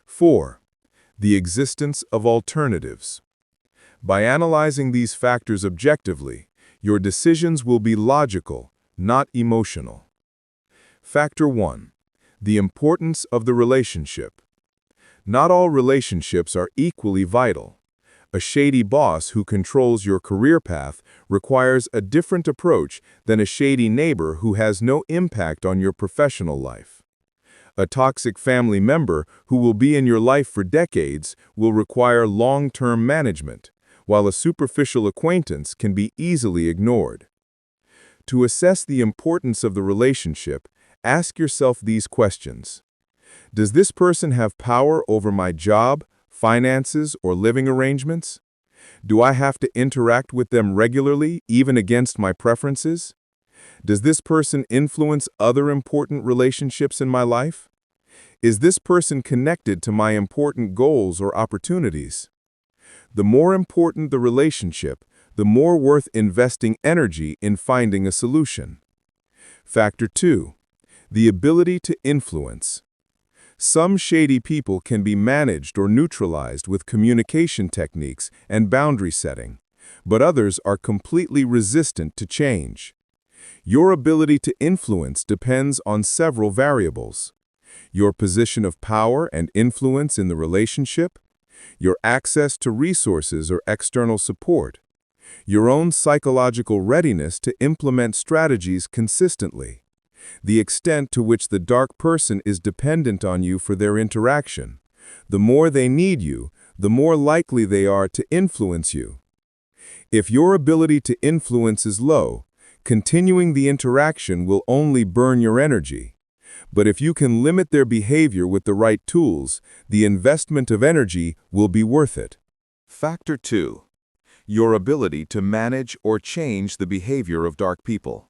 4. The existence of alternatives. By analyzing these factors objectively, your decisions will be logical, not emotional. Factor 1. The importance of the relationship. Not all relationships are equally vital. A shady boss who controls your career path requires a different approach than a shady neighbor who has no impact on your professional life. A toxic family member who will be in your life for decades will require long-term management, while a superficial acquaintance can be easily ignored. To assess the importance of the relationship, ask yourself these questions. Does this person have power over my job, finances, or living arrangements? Do I have to interact with them regularly, even against my preferences? Does this person influence other important relationships in my life? Is this person connected to my important goals or opportunities? The more important the relationship, the more worth investing energy in finding a solution. Factor 2. The ability to influence. Some shady people can be managed or neutralized with communication techniques and boundary setting. but others are completely resistant to change. Your ability to influence depends on several variables: your position of power and influence in the relationship, your access to resources or external support, your own psychological readiness to implement strategies consistently, the extent to which the dark person is dependent on you for their interaction. The more they need you, the more likely they are to influence you. If your ability to influence is low, continuing the interaction will only burn your energy. But if you can limit their behavior with the right tools, the investment of energy will be worth it. Factor 2. Your ability to manage or change the behavior of dark people.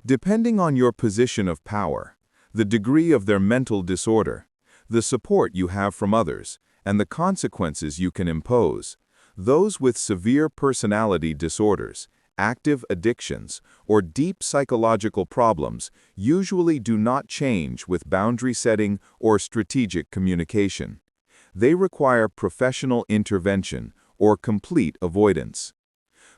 Depending on your position of power, the degree of their mental disorder, the support you have from others, and the consequences you can impose, those with severe personality disorders, active addictions, or deep psychological problems usually do not change with boundary setting or strategic communication. They require professional intervention or complete avoidance.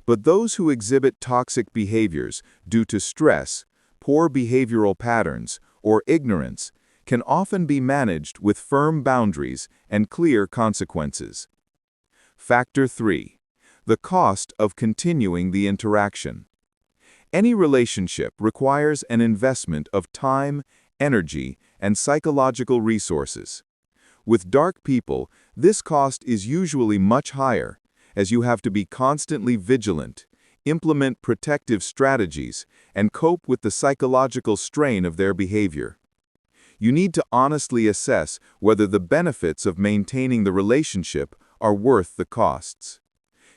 But those who exhibit toxic behaviors due to stress, poor behavioral patterns, or ignorance can often be managed with firm boundaries and clear consequences. Factor 3. The cost of continuing the interaction. Any relationship requires an investment of time, energy, and psychological resources. With dark people, this cost is usually much higher, as you have to be constantly vigilant, implement protective strategies, and cope with the psychological strain of their behavior. You need to honestly assess whether the benefits of maintaining the relationship are worth the costs.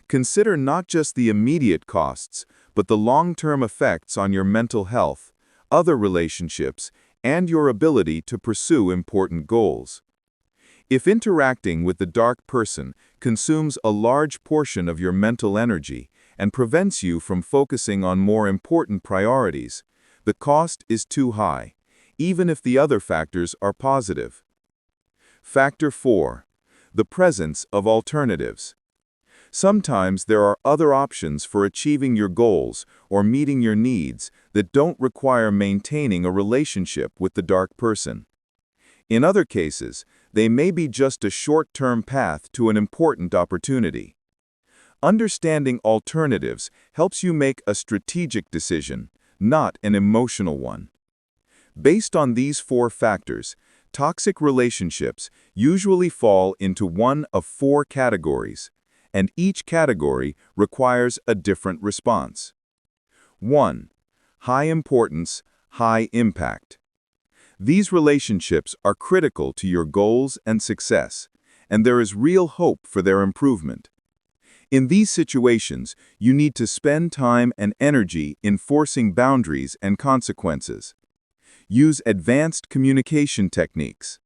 Consider not just the immediate costs, but the long-term effects on your mental health, other relationships, and your ability to pursue important goals. If interacting with the dark person consumes a large portion of your mental energy and prevents you from focusing on more important priorities, the cost is too high, even if the other factors are positive. Factor 4. The presence of alternatives. Sometimes there are other options for achieving your goals or meeting your needs that don't require maintaining a relationship with the dark person. In other cases, they may be just a short-term path to an important opportunity. Understanding alternatives helps you make a strategic decision, not an emotional one. Based on these 4 factors, toxic relationships usually fall into one of 4 categories, and each category requires a different response. 1. High importance, high impact. These relationships are critical to your goals and success, and there is real hope for their improvement. In these situations, you need to spend time and energy enforcing boundaries and consequences. Use advanced communication techniques.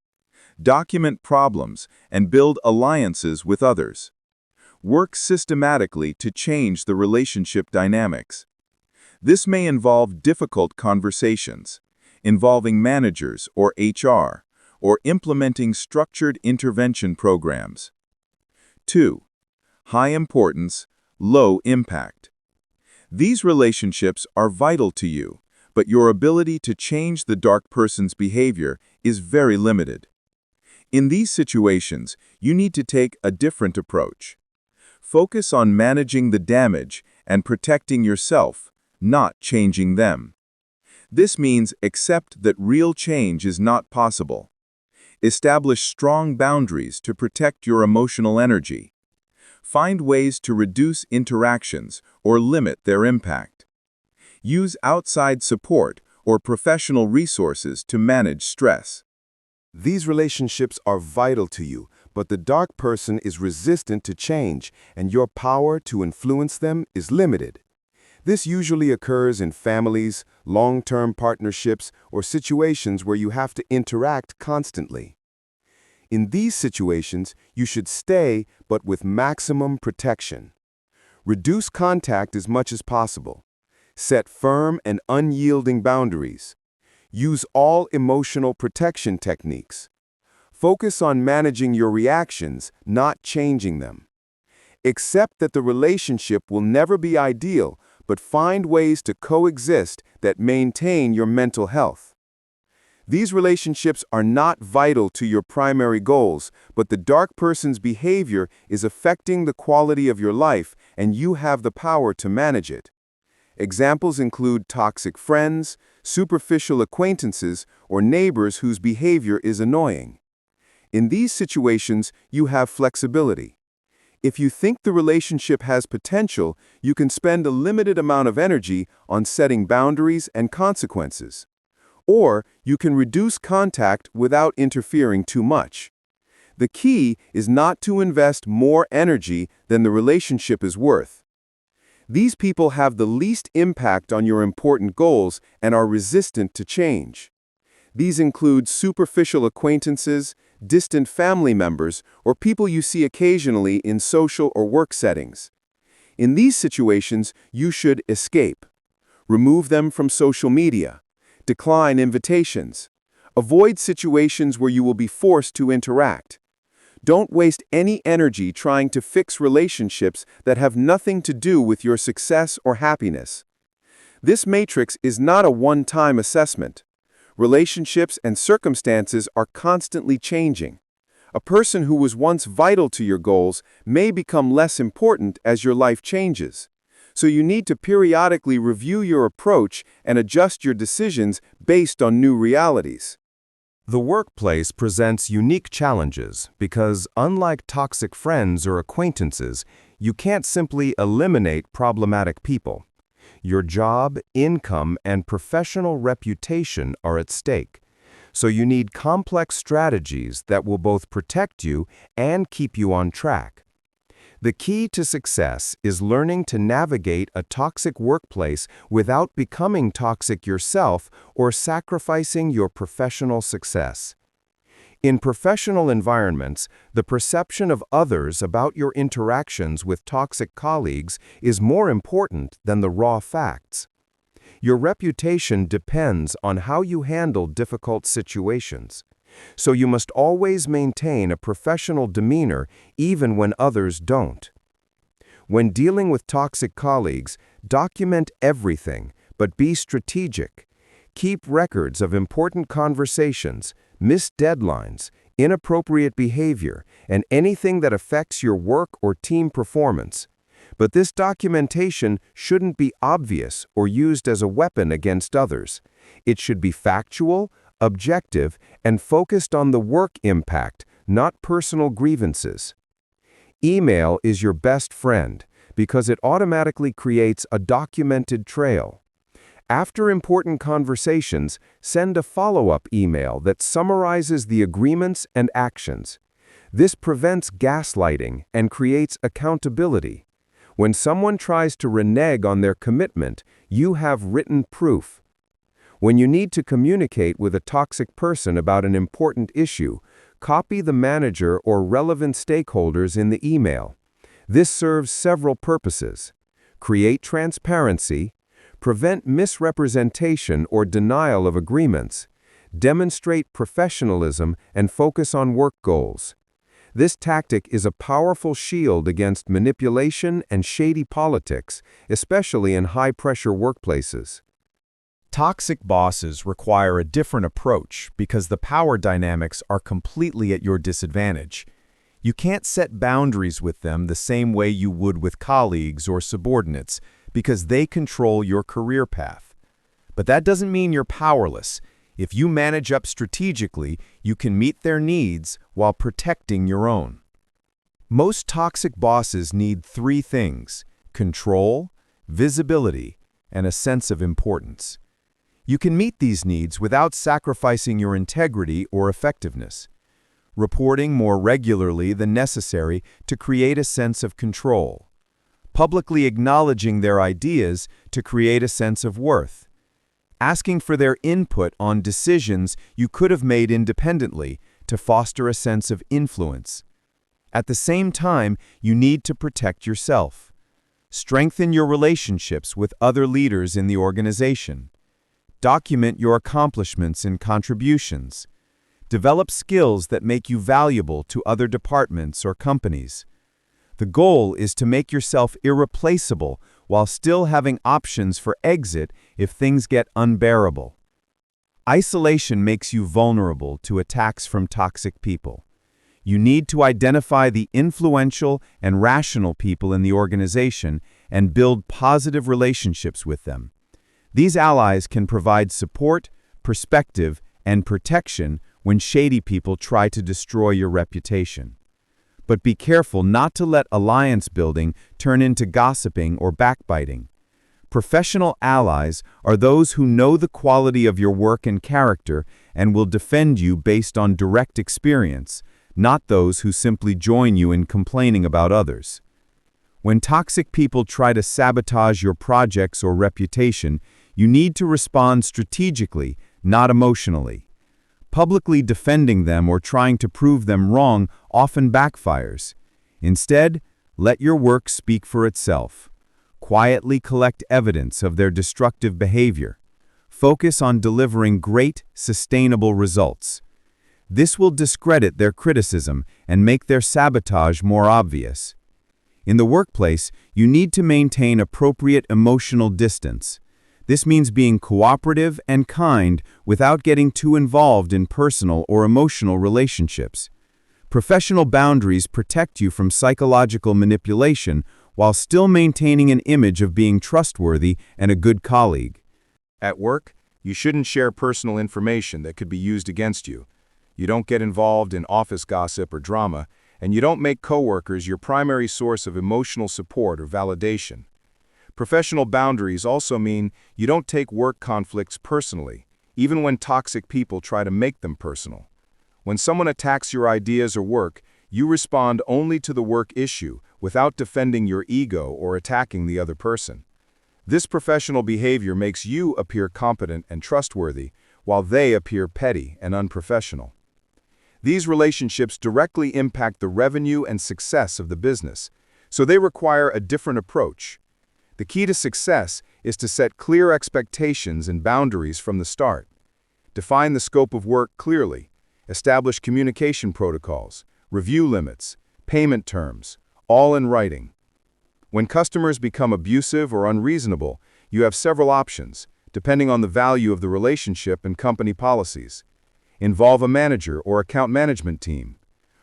Document problems and build alliances with others. Work systematically to change the relationship dynamics. This may involve difficult conversations, involving managers or HR, or implementing structured intervention programs. 2. High importance, low impact. These relationships are vital to you, but your ability to change the dark person's behavior is very limited. In these situations, you need to take a different approach. Focus on managing the damage and protecting yourself, not changing them. This means accept that real change is not possible. Establish strong boundaries to protect your emotional energy. Find ways to reduce interactions or limit their impact. Use outside support or professional resources to manage stress. These relationships are vital to you, but the dark person is resistant to change, and your power to influence them is limited. This usually occurs in families, long-term partnerships, or situations where you have to interact constantly. In these situations, you should stay, but with maximum protection. Reduce contact as much as possible. Set firm and unyielding boundaries. Use all emotional protection techniques. Focus on managing your reactions, not changing them. Accept that the relationship will never be ideal, but find ways to coexist that maintain your mental health. These relationships are not vital to your primary goals, but the dark person's behavior is affecting the quality of your life, and you have the power to manage it. Examples include toxic friends, superficial acquaintances, or neighbors whose behavior is annoying. In these situations, you have flexibility. If you think the relationship has potential, you can spend a limited amount of energy on setting boundaries and consequences. Or you can reduce contact without interfering too much. The key is not to invest more energy than the relationship is worth. These people have the least impact on your important goals and are resistant to change. These include superficial acquaintances, distant family members, or people you see occasionally in social or work settings. In these situations, you should escape. Remove them from social media. Decline invitations. Avoid situations where you will be forced to interact. Don't waste any energy trying to fix relationships that have nothing to do with your success or happiness. This matrix is not a one-time assessment. Relationships and circumstances are constantly changing. A person who was once vital to your goals may become less important as your life changes. So you need to periodically review your approach and adjust your decisions based on new realities. The workplace presents unique challenges because, unlike toxic friends or acquaintances, you can't simply eliminate problematic people. Your job, income, and professional reputation are at stake. So you need complex strategies that will both protect you and keep you on track. The key to success is learning to navigate a toxic workplace without becoming toxic yourself or sacrificing your professional success. In professional environments, the perception of others about your interactions with toxic colleagues is more important than the raw facts. Your reputation depends on how you handle difficult situations. So you must always maintain a professional demeanor even when others don't. When dealing with toxic colleagues, document everything, but be strategic. Keep records of important conversations, missed deadlines, inappropriate behavior, and anything that affects your work or team performance. But this documentation shouldn't be obvious or used as a weapon against others. It should be factual, objective, and focused on the work impact, not personal grievances. Email is your best friend because it automatically creates a documented trail. After important conversations, send a follow-up email that summarizes the agreements and actions. This prevents gaslighting and creates accountability. When someone tries to renege on their commitment, you have written proof. When you need to communicate with a toxic person about an important issue, copy the manager or relevant stakeholders in the email. This serves several purposes: create transparency, prevent misrepresentation or denial of agreements, demonstrate professionalism, and focus on work goals. This tactic is a powerful shield against manipulation and shady politics, especially in high-pressure workplaces. Toxic bosses require a different approach because the power dynamics are completely at your disadvantage. You can't set boundaries with them the same way you would with colleagues or subordinates because they control your career path. But that doesn't mean you're powerless. If you manage up strategically, you can meet their needs while protecting your own. Most toxic bosses need three things: control, visibility, and a sense of importance. You can meet these needs without sacrificing your integrity or effectiveness. Reporting more regularly than necessary to create a sense of control. Publicly acknowledging their ideas to create a sense of worth. Asking for their input on decisions you could have made independently to foster a sense of influence. At the same time, you need to protect yourself. Strengthen your relationships with other leaders in the organization. Document your accomplishments and contributions. Develop skills that make you valuable to other departments or companies. The goal is to make yourself irreplaceable while still having options for exit if things get unbearable. Isolation makes you vulnerable to attacks from toxic people. You need to identify the influential and rational people in the organization and build positive relationships with them. These allies can provide support, perspective, and protection when shady people try to destroy your reputation. But be careful not to let alliance building turn into gossiping or backbiting. Professional allies are those who know the quality of your work and character and will defend you based on direct experience, not those who simply join you in complaining about others. When toxic people try to sabotage your projects or reputation, you need to respond strategically, not emotionally. Publicly defending them or trying to prove them wrong often backfires. Instead, let your work speak for itself. Quietly collect evidence of their destructive behavior. Focus on delivering great, sustainable results. This will discredit their criticism and make their sabotage more obvious. In the workplace, you need to maintain appropriate emotional distance. This means being cooperative and kind without getting too involved in personal or emotional relationships. Professional boundaries protect you from psychological manipulation while still maintaining an image of being trustworthy and a good colleague. At work, you shouldn't share personal information that could be used against you. You don't get involved in office gossip or drama, and you don't make coworkers your primary source of emotional support or validation. Professional boundaries also mean you don't take work conflicts personally, even when toxic people try to make them personal. When someone attacks your ideas or work, you respond only to the work issue without defending your ego or attacking the other person. This professional behavior makes you appear competent and trustworthy, while they appear petty and unprofessional. These relationships directly impact the revenue and success of the business, so they require a different approach. The key to success is to set clear expectations and boundaries from the start. Define the scope of work clearly. Establish communication protocols, review limits, payment terms, all in writing. When customers become abusive or unreasonable, you have several options, depending on the value of the relationship and company policies. Involve a manager or account management team.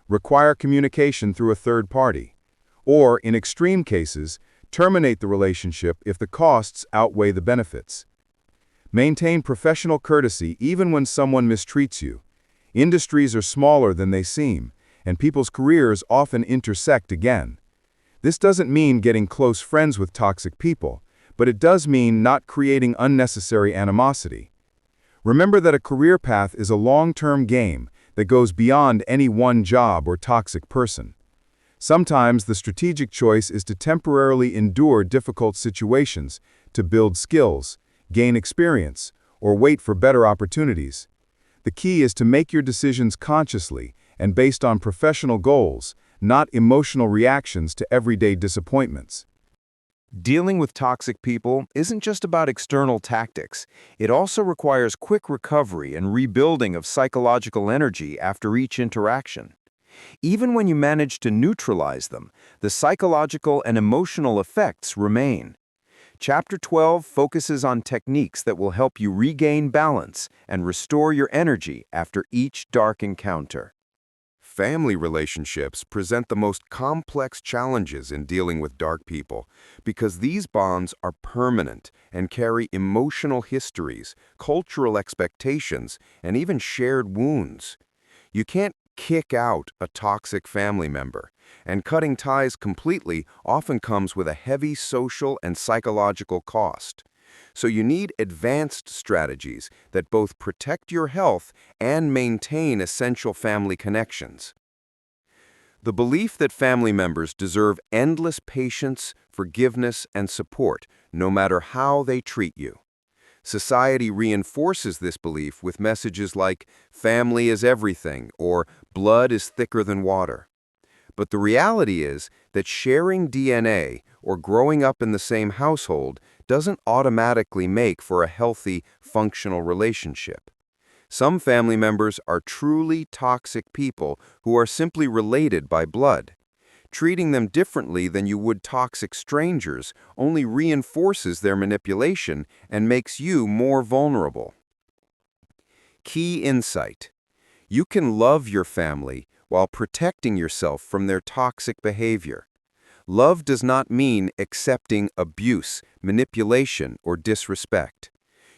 Require communication through a third party. Or, in extreme cases, terminate the relationship if the costs outweigh the benefits. Maintain professional courtesy even when someone mistreats you. Industries are smaller than they seem, and people's careers often intersect again. This doesn't mean getting close friends with toxic people, but it does mean not creating unnecessary animosity. Remember that a career path is a long-term game that goes beyond any one job or toxic person. Sometimes the strategic choice is to temporarily endure difficult situations, to build skills, gain experience, or wait for better opportunities. The key is to make your decisions consciously and based on professional goals, not emotional reactions to everyday disappointments. Dealing with toxic people isn't just about external tactics. It also requires quick recovery and rebuilding of psychological energy after each interaction. Even when you manage to neutralize them, the psychological and emotional effects remain. Chapter 12 focuses on techniques that will help you regain balance and restore your energy after each dark encounter. Family relationships present the most complex challenges in dealing with dark people because these bonds are permanent and carry emotional histories, cultural expectations, and even shared wounds. You can't kick out a toxic family member, and cutting ties completely often comes with a heavy social and psychological cost. So you need advanced strategies that both protect your health and maintain essential family connections. The belief that family members deserve endless patience, forgiveness, and support, no matter how they treat you. Society reinforces this belief with messages like, "Family is everything," or "Blood is thicker than water." But the reality is that sharing DNA or growing up in the same household doesn't automatically make for a healthy, functional relationship. Some family members are truly toxic people who are simply related by blood. Treating them differently than you would toxic strangers only reinforces their manipulation and makes you more vulnerable. Key insight: you can love your family while protecting yourself from their toxic behavior. Love does not mean accepting abuse, manipulation, or disrespect.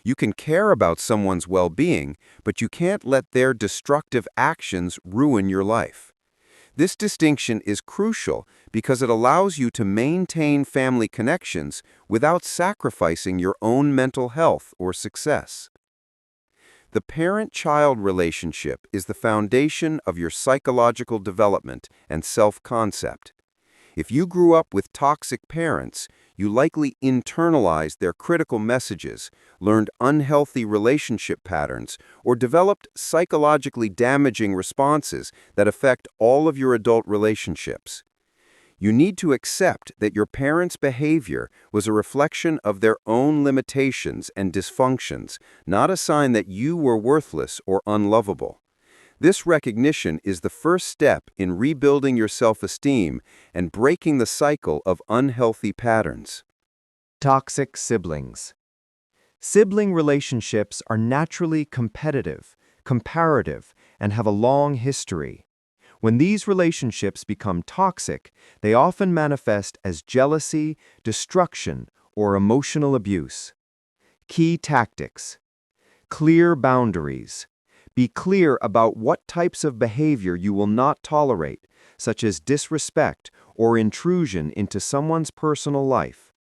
You can care about someone's well-being, but you can't let their destructive actions ruin your life. This distinction is crucial because it allows you to maintain family connections without sacrificing your own mental health or success. The parent-child relationship is the foundation of your psychological development and self-concept. If you grew up with toxic parents, you likely internalized their critical messages, learned unhealthy relationship patterns, or developed psychologically damaging responses that affect all of your adult relationships. You need to accept that your parents' behavior was a reflection of their own limitations and dysfunctions, not a sign that you were worthless or unlovable. This recognition is the first step in rebuilding your self-esteem and breaking the cycle of unhealthy patterns. Toxic siblings. Sibling relationships are naturally competitive, comparative, and have a long history. When these relationships become toxic, they often manifest as jealousy, destruction, or emotional abuse. Key tactics: clear boundaries. Be clear about what types of behavior you will not tolerate, such as disrespect or intrusion into someone's personal life.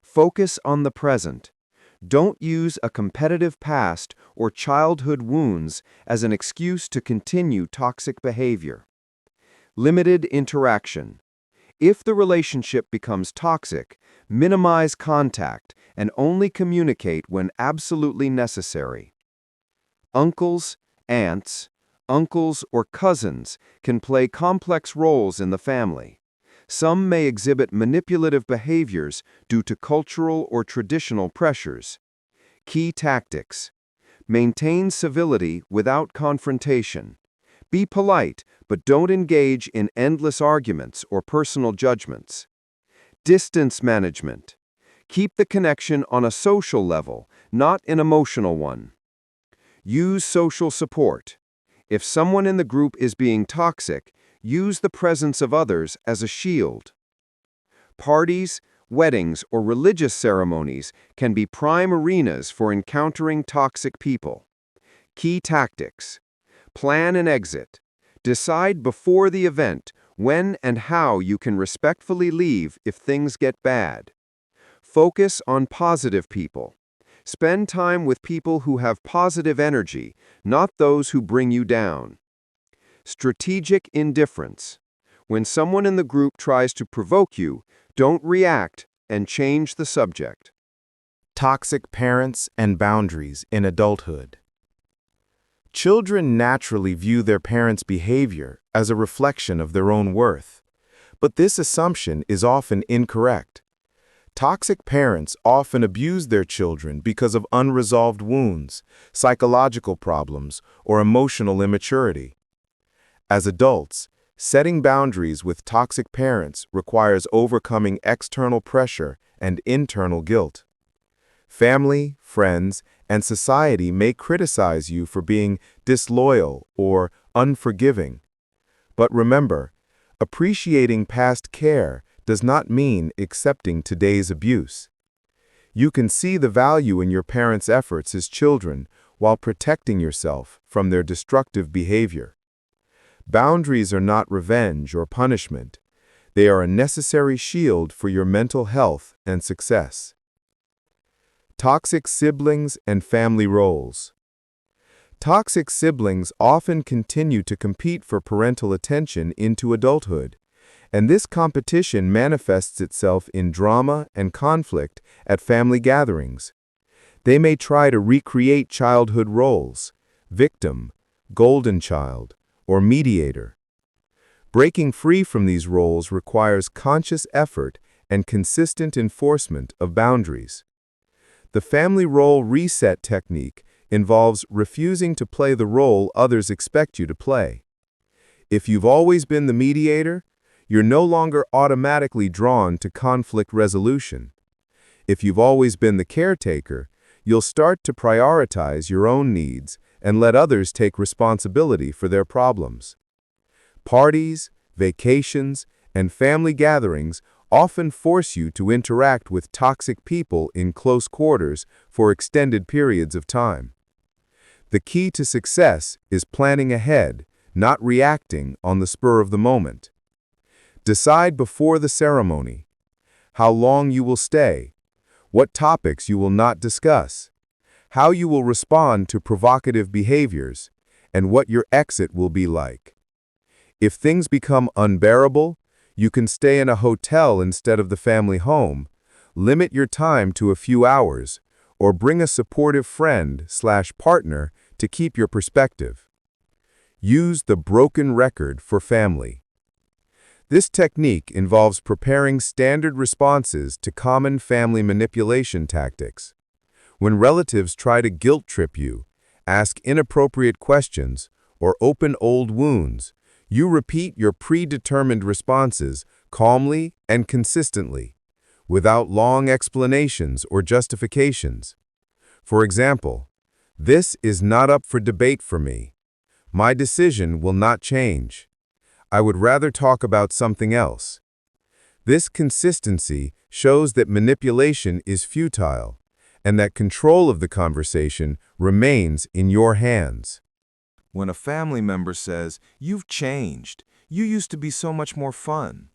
Focus on the present. Don't use a competitive past or childhood wounds as an excuse to continue toxic behavior. Limited interaction. If the relationship becomes toxic, minimize contact and only communicate when absolutely necessary. Uncles, aunts, uncles, or cousins can play complex roles in the family. Some may exhibit manipulative behaviors due to cultural or traditional pressures. Key tactics: maintain civility without confrontation. Be polite, but don't engage in endless arguments or personal judgments. Distance management. Keep the connection on a social level, not an emotional one. Use social support. If someone in the group is being toxic, use the presence of others as a shield. Parties, weddings, or religious ceremonies can be prime arenas for encountering toxic people. Key tactics: plan an exit. Decide before the event when and how you can respectfully leave if things get bad. Focus on positive people. Spend time with people who have positive energy, not those who bring you down. Strategic indifference. When someone in the group tries to provoke you, don't react and change the subject. Toxic parents and boundaries in adulthood. Children naturally view their parents' behavior as a reflection of their own worth, but this assumption is often incorrect. Toxic parents often abuse their children because of unresolved wounds, psychological problems, or emotional immaturity. As adults, setting boundaries with toxic parents requires overcoming external pressure and internal guilt. Family, friends, and society may criticize you for being disloyal or unforgiving. But remember, appreciating past care does not mean accepting today's abuse. You can see the value in your parents' efforts as children while protecting yourself from their destructive behavior. Boundaries are not revenge or punishment. They are a necessary shield for your mental health and success. Toxic siblings and family roles. Toxic siblings often continue to compete for parental attention into adulthood, and this competition manifests itself in drama and conflict at family gatherings. They may try to recreate childhood roles: victim, golden child, or mediator. Breaking free from these roles requires conscious effort and consistent enforcement of boundaries. The family role reset technique involves refusing to play the role others expect you to play. If you've always been the mediator, You're no longer automatically drawn to conflict resolution. If you've always been the caretaker, you'll start to prioritize your own needs and let others take responsibility for their problems. Parties, vacations, and family gatherings often force you to interact with toxic people in close quarters for extended periods of time. The key to success is planning ahead, not reacting on the spur of the moment. Decide before the ceremony how long you will stay, what topics you will not discuss, how you will respond to provocative behaviors, and what your exit will be like. If things become unbearable, you can stay in a hotel instead of the family home, limit your time to a few hours, or bring a supportive friend/partner to keep your perspective. Use the broken record for family. This technique involves preparing standard responses to common family manipulation tactics. When relatives try to guilt trip you, ask inappropriate questions, or open old wounds, you repeat your predetermined responses calmly and consistently, without long explanations or justifications. For example, "This is not up for debate for me. My decision will not change. I would rather talk about something else." This consistency shows that manipulation is futile and that control of the conversation remains in your hands. When a family member says, "You've changed. You used to be so much more fun,"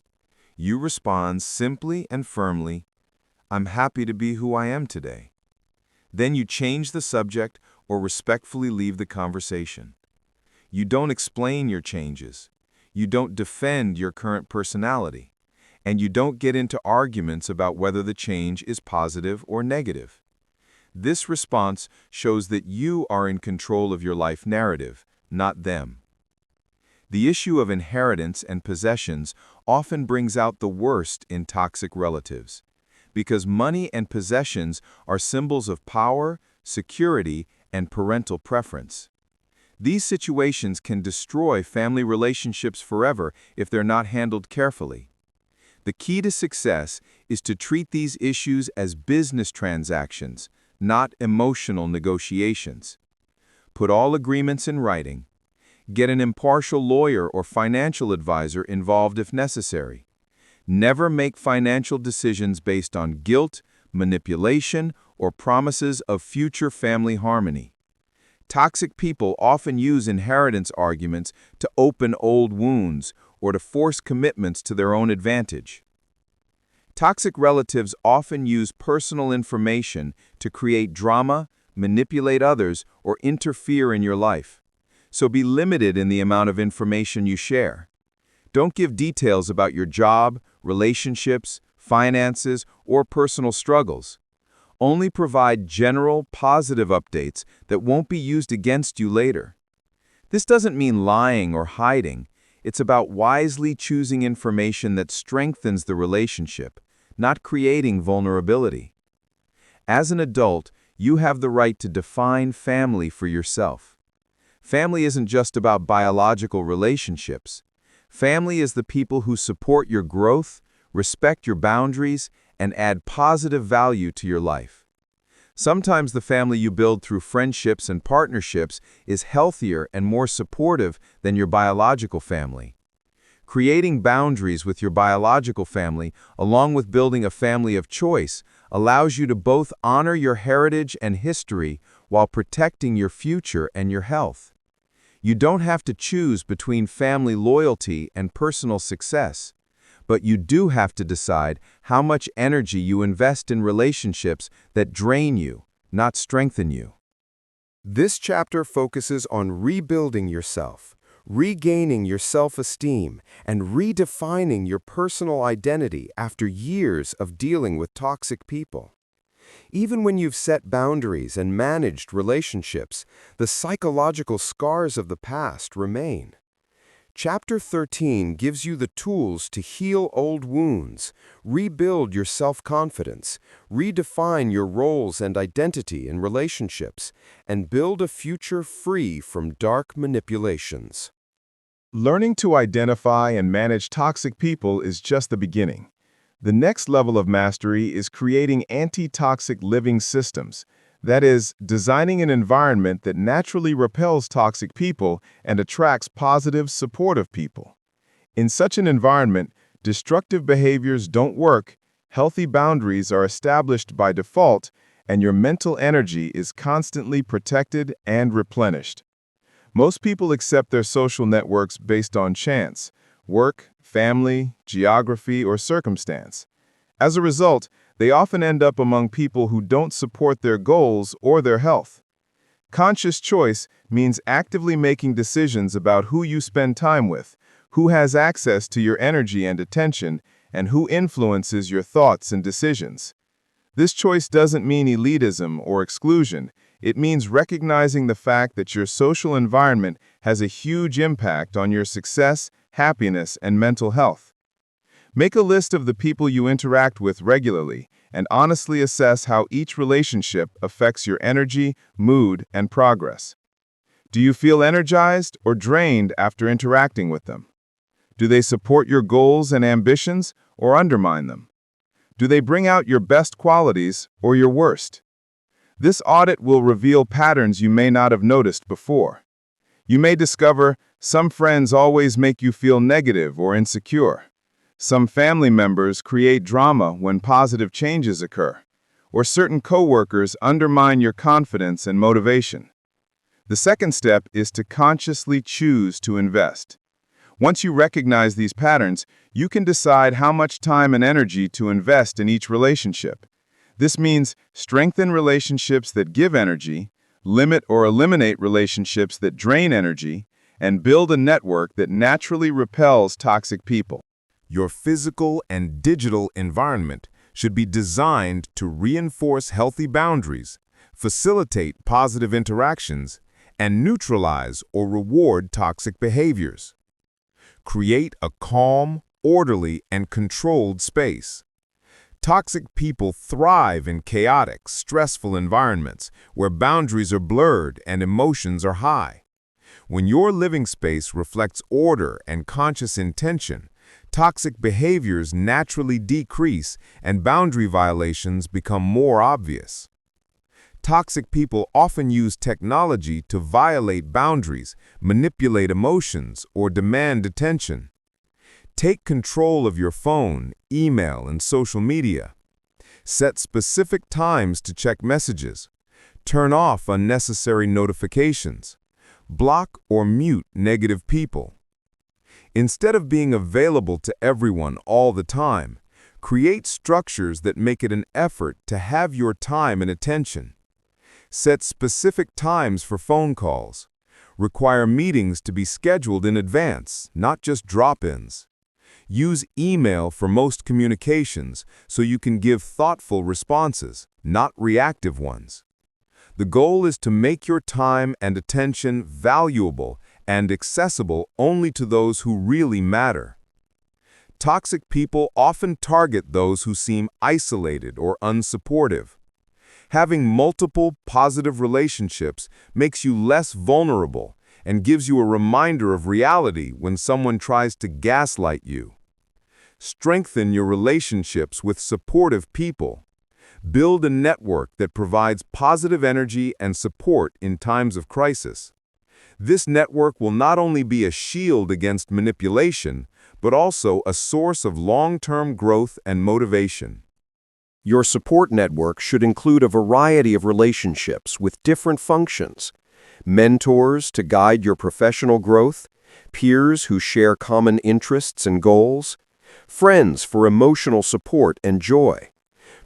you respond simply and firmly, "I'm happy to be who I am today." Then you change the subject or respectfully leave the conversation. You don't explain your changes. You don't defend your current personality. And you don't get into arguments about whether the change is positive or negative. This response shows that you are in control of your life narrative, not them. The issue of inheritance and possessions often brings out the worst in toxic relatives, because money and possessions are symbols of power, security, and parental preference. These situations can destroy family relationships forever if they're not handled carefully. The key to success is to treat these issues as business transactions, not emotional negotiations. Put all agreements in writing. Get an impartial lawyer or financial advisor involved if necessary. Never make financial decisions based on guilt, manipulation, or promises of future family harmony. Toxic people often use inheritance arguments to open old wounds or to force commitments to their own advantage. Toxic relatives often use personal information to create drama, manipulate others, or interfere in your life. So be limited in the amount of information you share. Don't give details about your job, relationships, finances, or personal struggles. Only provide general, positive updates that won't be used against you later. This doesn't mean lying or hiding. It's about wisely choosing information that strengthens the relationship, not creating vulnerability. As an adult, you have the right to define family for yourself. Family isn't just about biological relationships. Family is the people who support your growth, respect your boundaries, and add positive value to your life. Sometimes the family you build through friendships and partnerships is healthier and more supportive than your biological family. Creating boundaries with your biological family, along with building a family of choice, allows you to both honor your heritage and history while protecting your future and your health. You don't have to choose between family loyalty and personal success, but you do have to decide how much energy you invest in relationships that drain you, not strengthen you. This chapter focuses on rebuilding yourself, regaining your self-esteem, and redefining your personal identity after years of dealing with toxic people. Even when you've set boundaries and managed relationships, the psychological scars of the past remain. Chapter 13 gives you the tools to heal old wounds, rebuild your self-confidence, redefine your roles and identity in relationships, and build a future free from dark manipulations. Learning to identify and manage toxic people is just the beginning. The next level of mastery is creating anti-toxic living systems. That is, designing an environment that naturally repels toxic people and attracts positive, supportive people. In such an environment, destructive behaviors don't work, healthy boundaries are established by default, and your mental energy is constantly protected and replenished. Most people accept their social networks based on chance, work, family, geography, or circumstance. As a result, they often end up among people who don't support their goals or their health. Conscious choice means actively making decisions about who you spend time with, who has access to your energy and attention, and who influences your thoughts and decisions. This choice doesn't mean elitism or exclusion. It means recognizing the fact that your social environment has a huge impact on your success, happiness, and mental health. Make a list of the people you interact with regularly and honestly assess how each relationship affects your energy, mood, and progress. Do you feel energized or drained after interacting with them? Do they support your goals and ambitions or undermine them? Do they bring out your best qualities or your worst? This audit will reveal patterns you may not have noticed before. You may discover some friends always make you feel negative or insecure. Some family members create drama when positive changes occur, or certain coworkers undermine your confidence and motivation. The second step is to consciously choose to invest. Once you recognize these patterns, you can decide how much time and energy to invest in each relationship. This means strengthen relationships that give energy, limit or eliminate relationships that drain energy, and build a network that naturally repels toxic people. Your physical and digital environment should be designed to reinforce healthy boundaries, facilitate positive interactions, and neutralize or reward toxic behaviors. Create a calm, orderly, and controlled space. Toxic people thrive in chaotic, stressful environments where boundaries are blurred and emotions are high. When your living space reflects order and conscious intention, toxic behaviors naturally decrease and boundary violations become more obvious. Toxic people often use technology to violate boundaries, manipulate emotions, or demand attention. Take control of your phone, email, and social media. Set specific times to check messages. Turn off unnecessary notifications. Block or mute negative people. Instead of being available to everyone all the time, create structures that make it an effort to have your time and attention. Set specific times for phone calls. Require meetings to be scheduled in advance, not just drop-ins. Use email for most communications so you can give thoughtful responses, not reactive ones. The goal is to make your time and attention valuable and accessible only to those who really matter. Toxic people often target those who seem isolated or unsupportive. Having multiple positive relationships makes you less vulnerable and gives you a reminder of reality when someone tries to gaslight you. Strengthen your relationships with supportive people. Build a network that provides positive energy and support in times of crisis. This network will not only be a shield against manipulation, but also a source of long-term growth and motivation. Your support network should include a variety of relationships with different functions: mentors to guide your professional growth, peers who share common interests and goals, friends for emotional support and joy,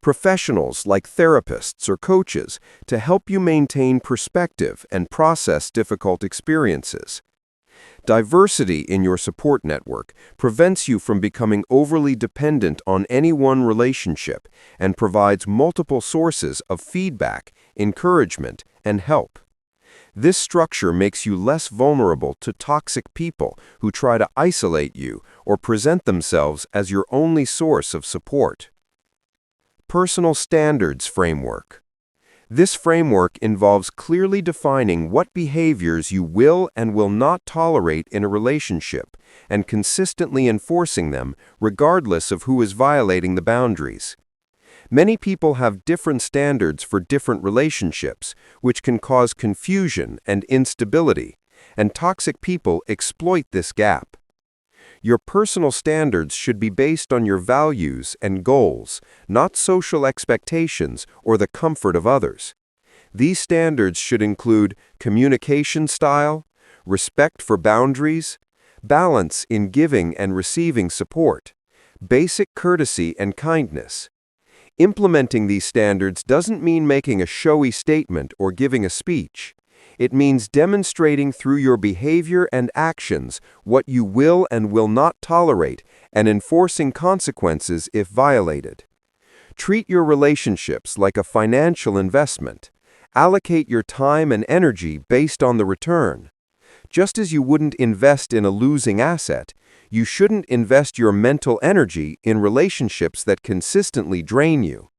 professionals like therapists or coaches to help you maintain perspective and process difficult experiences. Diversity in your support network prevents you from becoming overly dependent on any one relationship and provides multiple sources of feedback, encouragement, and help. This structure makes you less vulnerable to toxic people who try to isolate you or present themselves as your only source of support. Personal Standards Framework. This framework involves clearly defining what behaviors you will and will not tolerate in a relationship and consistently enforcing them regardless of who is violating the boundaries. Many people have different standards for different relationships, which can cause confusion and instability, and toxic people exploit this gap. Your personal standards should be based on your values and goals, not social expectations or the comfort of others. These standards should include communication style, respect for boundaries, balance in giving and receiving support, basic courtesy and kindness. Implementing these standards doesn't mean making a showy statement or giving a speech. It means demonstrating through your behavior and actions what you will and will not tolerate and enforcing consequences if violated. Treat your relationships like a financial investment. Allocate your time and energy based on the return. Just as you wouldn't invest in a losing asset, you shouldn't invest your mental energy in relationships that consistently drain you.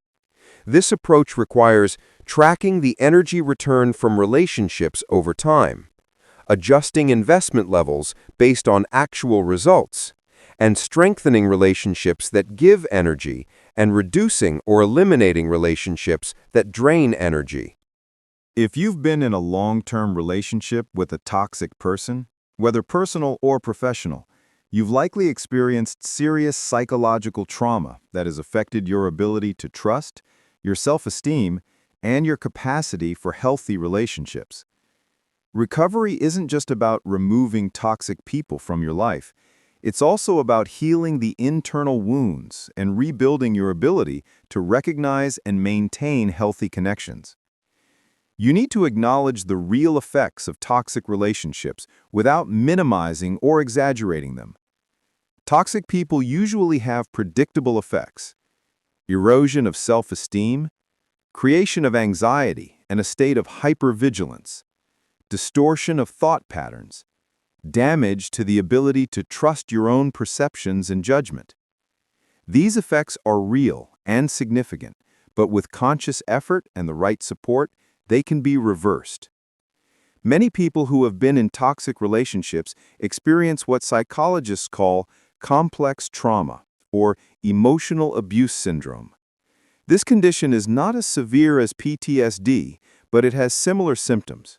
This approach requires tracking the energy return from relationships over time, adjusting investment levels based on actual results, and strengthening relationships that give energy and reducing or eliminating relationships that drain energy. If you've been in a long-term relationship with a toxic person, whether personal or professional, you've likely experienced serious psychological trauma that has affected your ability to trust, your self-esteem, and your capacity for healthy relationships. Recovery isn't just about removing toxic people from your life. It's also about healing the internal wounds and rebuilding your ability to recognize and maintain healthy connections. You need to acknowledge the real effects of toxic relationships without minimizing or exaggerating them. Toxic people usually have predictable effects: erosion of self-esteem, creation of anxiety and a state of hypervigilance, distortion of thought patterns, damage to the ability to trust your own perceptions and judgment. These effects are real and significant, but with conscious effort and the right support, they can be reversed. Many people who have been in toxic relationships experience what psychologists call complex trauma or emotional abuse syndrome. This condition is not as severe as PTSD, but it has similar symptoms: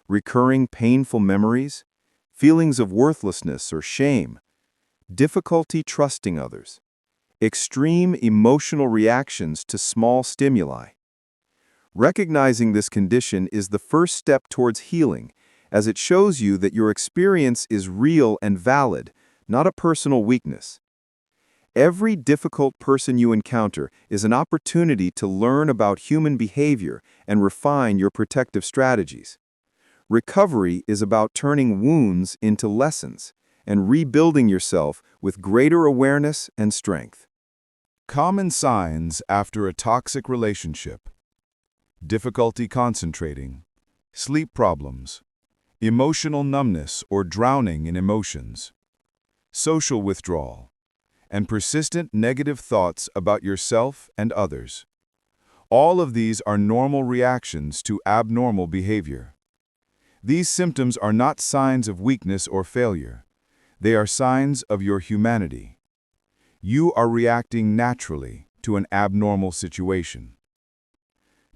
recurring painful memories, feelings of worthlessness or shame, difficulty trusting others, extreme emotional reactions to small stimuli. Recognizing this condition is the first step towards healing, as it shows you that your experience is real and valid, not a personal weakness. Every difficult person you encounter is an opportunity to learn about human behavior and refine your protective strategies. Recovery is about turning wounds into lessons and rebuilding yourself with greater awareness and strength. Common signs after a toxic relationship: difficulty concentrating, sleep problems, emotional numbness or drowning in emotions, social withdrawal, and persistent negative thoughts about yourself and others. All of these are normal reactions to abnormal behavior. These symptoms are not signs of weakness or failure. They are signs of your humanity. You are reacting naturally to an abnormal situation.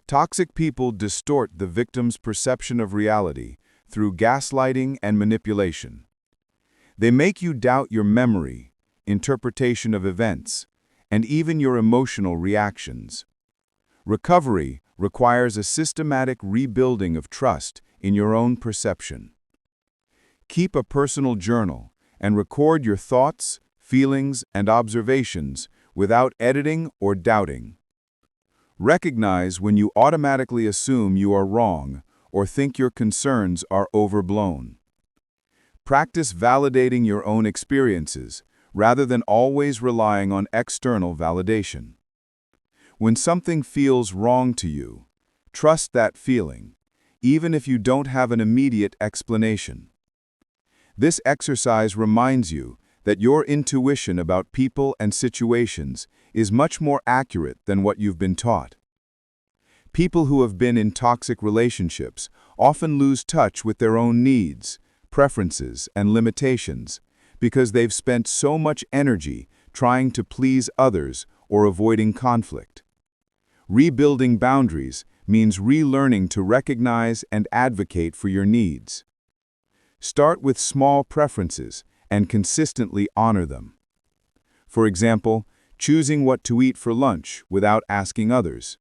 Toxic people distort the victim's perception of reality through gaslighting and manipulation. They make you doubt your memory, interpretation of events, and even your emotional reactions. Recovery requires a systematic rebuilding of trust in your own perception. Keep a personal journal and record your thoughts, feelings, and observations without editing or doubting. Recognize when you automatically assume you are wrong or think your concerns are overblown. Practice validating your own experiences rather than always relying on external validation. When something feels wrong to you, trust that feeling, even if you don't have an immediate explanation. This exercise reminds you that your intuition about people and situations is much more accurate than what you've been taught. People who have been in toxic relationships often lose touch with their own needs, preferences, and limitations because they've spent so much energy trying to please others or avoiding conflict. Rebuilding boundaries means relearning to recognize and advocate for your needs. Start with small preferences and consistently honor them. For example, choosing what to eat for lunch without asking others.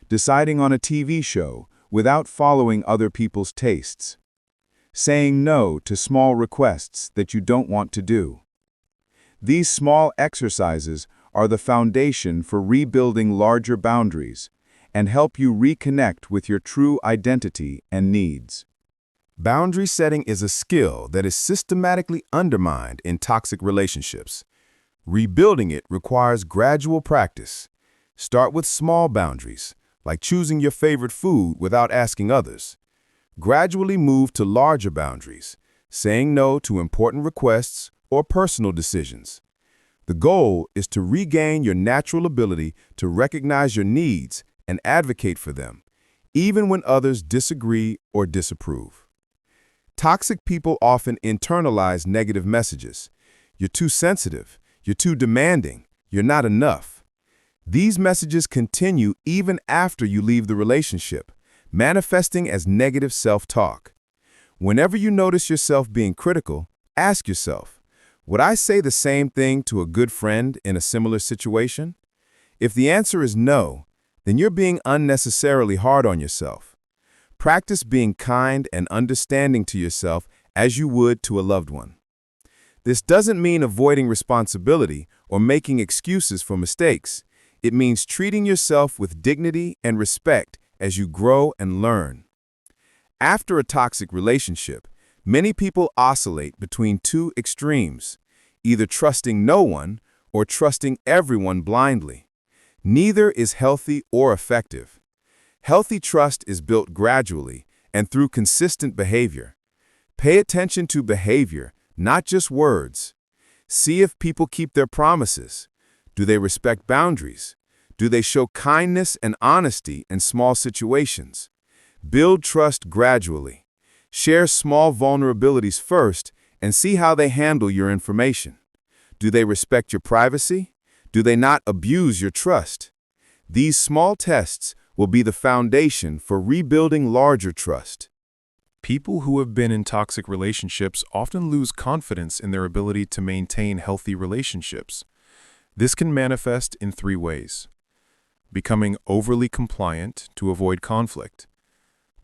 Deciding on a TV show without following other people's tastes. Saying no to small requests that you don't want to do. These small exercises are the foundation for rebuilding larger boundaries and help you reconnect with your true identity and needs. Boundary setting is a skill that is systematically undermined in toxic relationships. Rebuilding it requires gradual practice. Start with small boundaries, like choosing your favorite food without asking others. Gradually move to larger boundaries, saying no to important requests or personal decisions. The goal is to regain your natural ability to recognize your needs and advocate for them, even when others disagree or disapprove. Toxic people often internalize negative messages. You're too sensitive, you're too demanding, you're not enough. These messages continue even after you leave the relationship, manifesting as negative self-talk. Whenever you notice yourself being critical, ask yourself, would I say the same thing to a good friend in a similar situation? If the answer is no, then you're being unnecessarily hard on yourself. Practice being kind and understanding to yourself as you would to a loved one. This doesn't mean avoiding responsibility or making excuses for mistakes. It means treating yourself with dignity and respect as you grow and learn. After a toxic relationship, many people oscillate between two extremes, either trusting no one or trusting everyone blindly. Neither is healthy or effective. Healthy trust is built gradually and through consistent behavior. Pay attention to behavior, not just words. See if people keep their promises. Do they respect boundaries? Do they show kindness and honesty in small situations? Build trust gradually. Share small vulnerabilities first and see how they handle your information. Do they respect your privacy? Do they not abuse your trust? These small tests will be the foundation for rebuilding larger trust. People who have been in toxic relationships often lose confidence in their ability to maintain healthy relationships. This can manifest in three ways: becoming overly compliant to avoid conflict,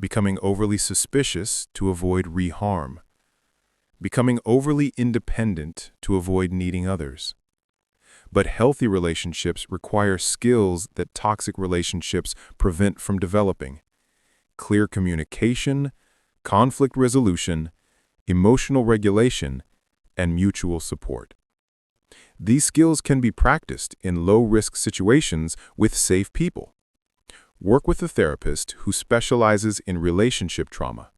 becoming overly suspicious to avoid re-harm, becoming overly independent to avoid needing others. But healthy relationships require skills that toxic relationships prevent from developing: clear communication, conflict resolution, emotional regulation, and mutual support. These skills can be practiced in low-risk situations with safe people. Work with a therapist who specializes in relationship trauma.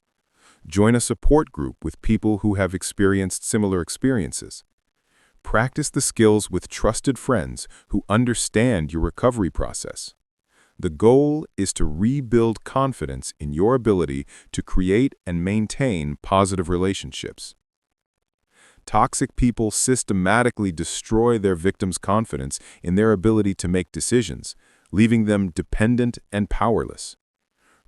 Join a support group with people who have experienced similar experiences. Practice the skills with trusted friends who understand your recovery process. The goal is to rebuild confidence in your ability to create and maintain positive relationships. Toxic people systematically destroy their victims' confidence in their ability to make decisions, leaving them dependent and powerless.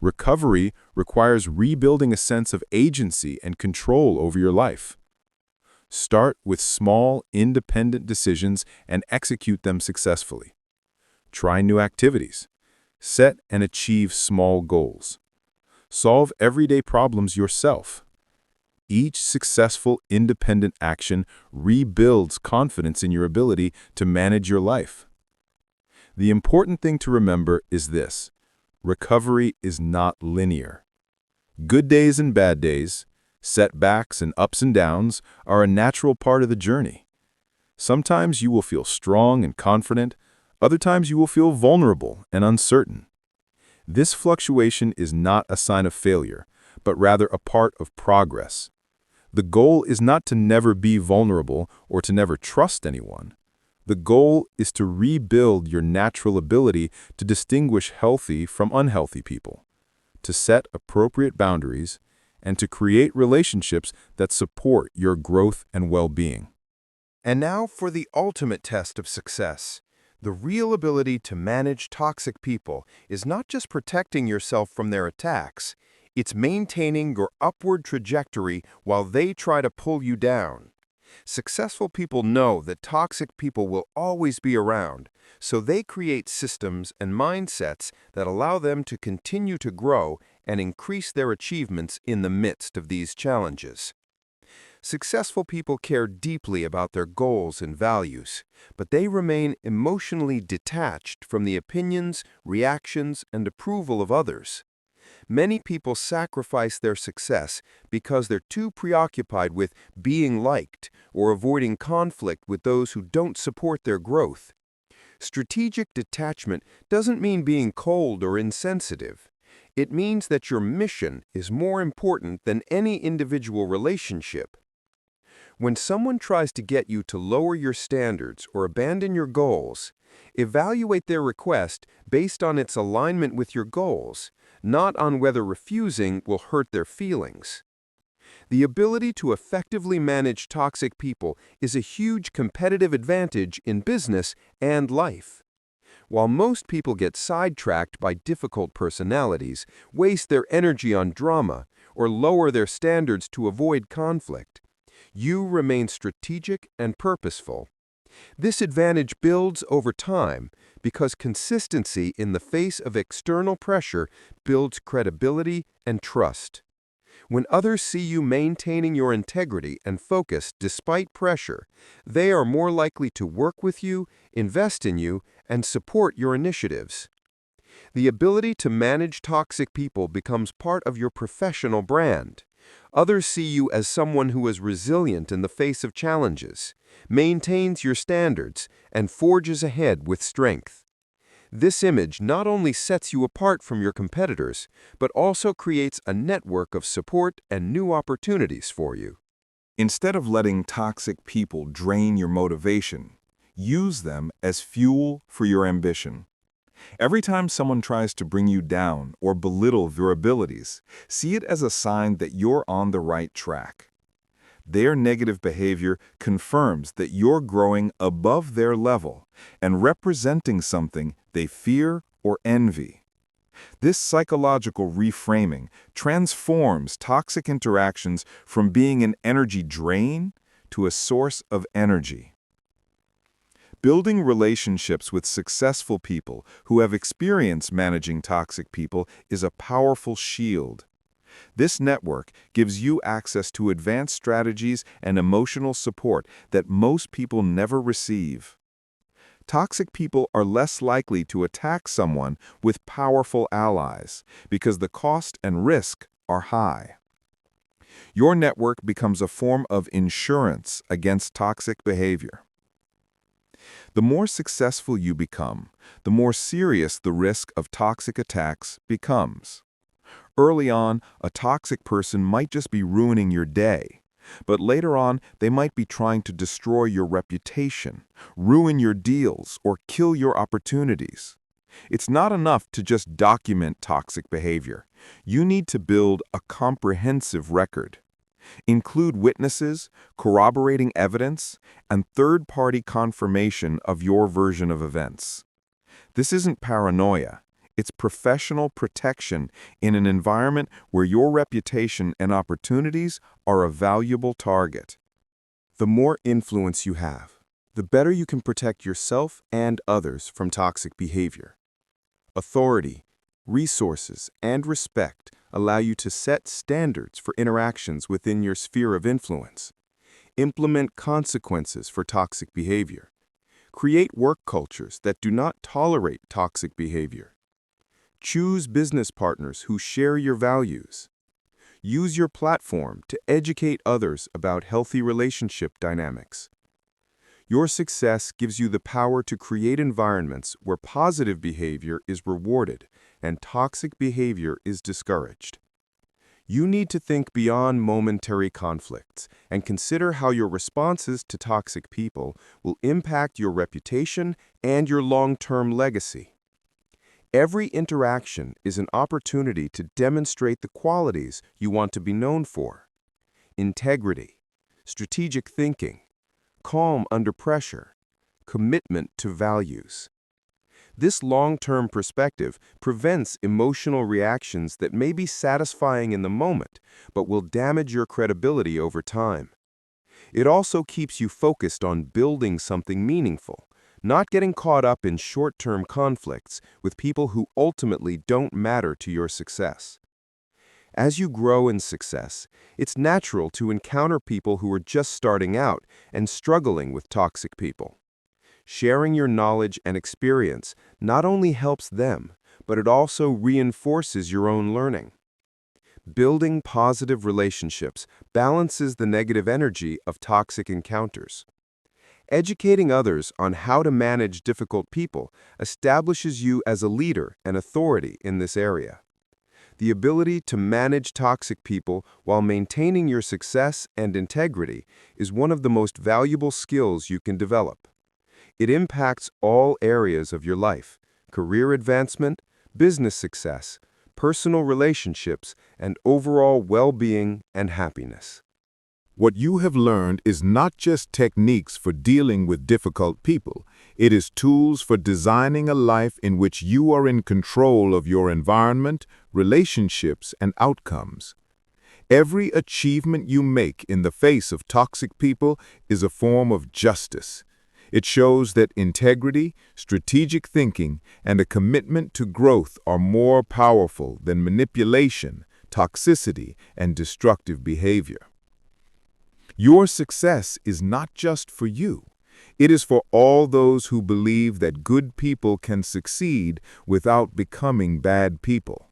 Recovery requires rebuilding a sense of agency and control over your life. Start with small, independent decisions and execute them successfully. Try new activities. Set and achieve small goals. Solve everyday problems yourself. Each successful, independent action rebuilds confidence in your ability to manage your life. The important thing to remember is this: recovery is not linear. Good days and bad days, setbacks and ups and downs are a natural part of the journey. Sometimes you will feel strong and confident, other times you will feel vulnerable and uncertain. This fluctuation is not a sign of failure, but rather a part of progress. The goal is not to never be vulnerable or to never trust anyone, The goal is to rebuild your natural ability to distinguish healthy from unhealthy people, to set appropriate boundaries, and to create relationships that support your growth and well-being. And now for the ultimate test of success. The real ability to manage toxic people is not just protecting yourself from their attacks, it's maintaining your upward trajectory while they try to pull you down. Successful people know that toxic people will always be around, so they create systems and mindsets that allow them to continue to grow and increase their achievements in the midst of these challenges. Successful people care deeply about their goals and values, but they remain emotionally detached from the opinions, reactions, and approval of others. Many people sacrifice their success because they're too preoccupied with being liked or avoiding conflict with those who don't support their growth. Strategic detachment doesn't mean being cold or insensitive. It means that your mission is more important than any individual relationship. When someone tries to get you to lower your standards or abandon your goals, evaluate their request based on its alignment with your goals, not on whether refusing will hurt their feelings. The ability to effectively manage toxic people is a huge competitive advantage in business and life. While most people get sidetracked by difficult personalities, waste their energy on drama, or lower their standards to avoid conflict, you remain strategic and purposeful. This advantage builds over time because consistency in the face of external pressure builds credibility and trust. When others see you maintaining your integrity and focus despite pressure, they are more likely to work with you, invest in you, and support your initiatives. The ability to manage toxic people becomes part of your professional brand. Others see you as someone who is resilient in the face of challenges, maintains your standards, and forges ahead with strength. This image not only sets you apart from your competitors, but also creates a network of support and new opportunities for you. Instead of letting toxic people drain your motivation, use them as fuel for your ambition. Every time someone tries to bring you down or belittle your abilities, see it as a sign that you're on the right track. Their negative behavior confirms that you're growing above their level and representing something they fear or envy. This psychological reframing transforms toxic interactions from being an energy drain to a source of energy. Building relationships with successful people who have experience managing toxic people is a powerful shield. This network gives you access to advanced strategies and emotional support that most people never receive. Toxic people are less likely to attack someone with powerful allies because the cost and risk are high. Your network becomes a form of insurance against toxic behavior. The more successful you become, the more serious the risk of toxic attacks becomes. Early on, a toxic person might just be ruining your day, but later on, they might be trying to destroy your reputation, ruin your deals, or kill your opportunities. It's not enough to just document toxic behavior. You need to build a comprehensive record. Include witnesses, corroborating evidence, and third-party confirmation of your version of events. This isn't paranoia. It's professional protection in an environment where your reputation and opportunities are a valuable target. The more influence you have, the better you can protect yourself and others from toxic behavior. Authority, resources, and respect allow you to set standards for interactions within your sphere of influence. Implement consequences for toxic behavior. Create work cultures that do not tolerate toxic behavior. Choose business partners who share your values. Use your platform to educate others about healthy relationship dynamics. Your success gives you the power to create environments where positive behavior is rewarded and toxic behavior is discouraged. You need to think beyond momentary conflicts and consider how your responses to toxic people will impact your reputation and your long-term legacy. Every interaction is an opportunity to demonstrate the qualities you want to be known for: integrity, strategic thinking, calm under pressure, commitment to values. This long-term perspective prevents emotional reactions that may be satisfying in the moment, but will damage your credibility over time. It also keeps you focused on building something meaningful, not getting caught up in short-term conflicts with people who ultimately don't matter to your success. As you grow in success, it's natural to encounter people who are just starting out and struggling with toxic people. Sharing your knowledge and experience not only helps them, but it also reinforces your own learning. Building positive relationships balances the negative energy of toxic encounters. Educating others on how to manage difficult people establishes you as a leader and authority in this area. The ability to manage toxic people while maintaining your success and integrity is one of the most valuable skills you can develop. It impacts all areas of your life: career advancement, business success, personal relationships, and overall well-being and happiness. What you have learned is not just techniques for dealing with difficult people. It is tools for designing a life in which you are in control of your environment, relationships, and outcomes. Every achievement you make in the face of toxic people is a form of justice. It shows that integrity, strategic thinking, and a commitment to growth are more powerful than manipulation, toxicity, and destructive behavior. Your success is not just for you. It is for all those who believe that good people can succeed without becoming bad people.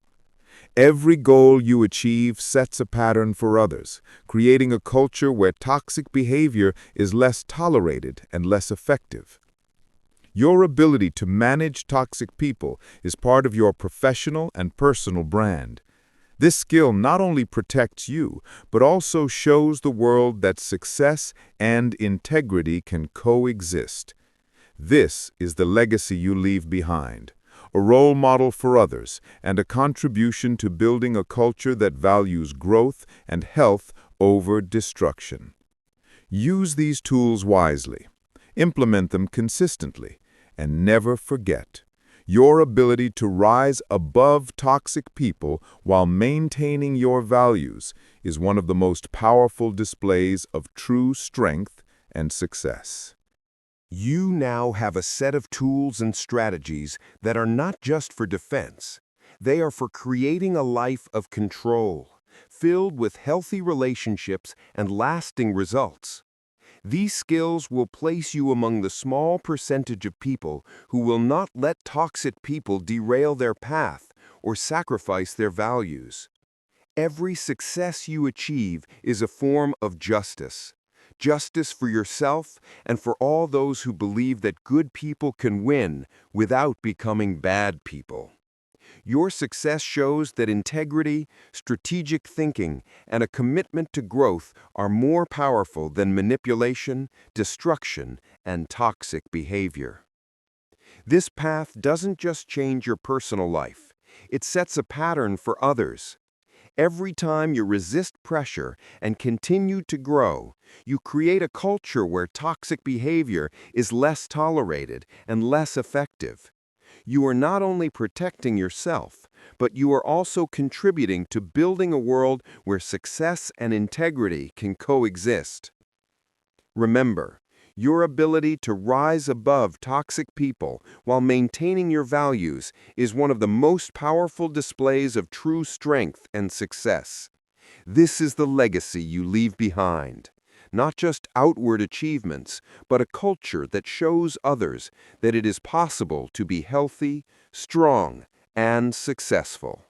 Every goal you achieve sets a pattern for others, creating a culture where toxic behavior is less tolerated and less effective. Your ability to manage toxic people is part of your professional and personal brand. This skill not only protects you, but also shows the world that success and integrity can coexist. This is the legacy you leave behind: a role model for others, and a contribution to building a culture that values growth and health over destruction. Use these tools wisely, implement them consistently, and never forget: your ability to rise above toxic people while maintaining your values is one of the most powerful displays of true strength and success. You now have a set of tools and strategies that are not just for defense. They are for creating a life of control, filled with healthy relationships and lasting results. These skills will place you among the small percentage of people who will not let toxic people derail their path or sacrifice their values. Every success you achieve is a form of justice. Justice for yourself and for all those who believe that good people can win without becoming bad people. Your success shows that integrity, strategic thinking, and a commitment to growth are more powerful than manipulation, destruction, and toxic behavior. This path doesn't just change your personal life. It sets a pattern for others. Every time you resist pressure and continue to grow, you create a culture where toxic behavior is less tolerated and less effective. You are not only protecting yourself, but you are also contributing to building a world where success and integrity can coexist. Remember, your ability to rise above toxic people while maintaining your values is one of the most powerful displays of true strength and success. This is the legacy you leave behind. Not just outward achievements, but a culture that shows others that it is possible to be healthy, strong, and successful.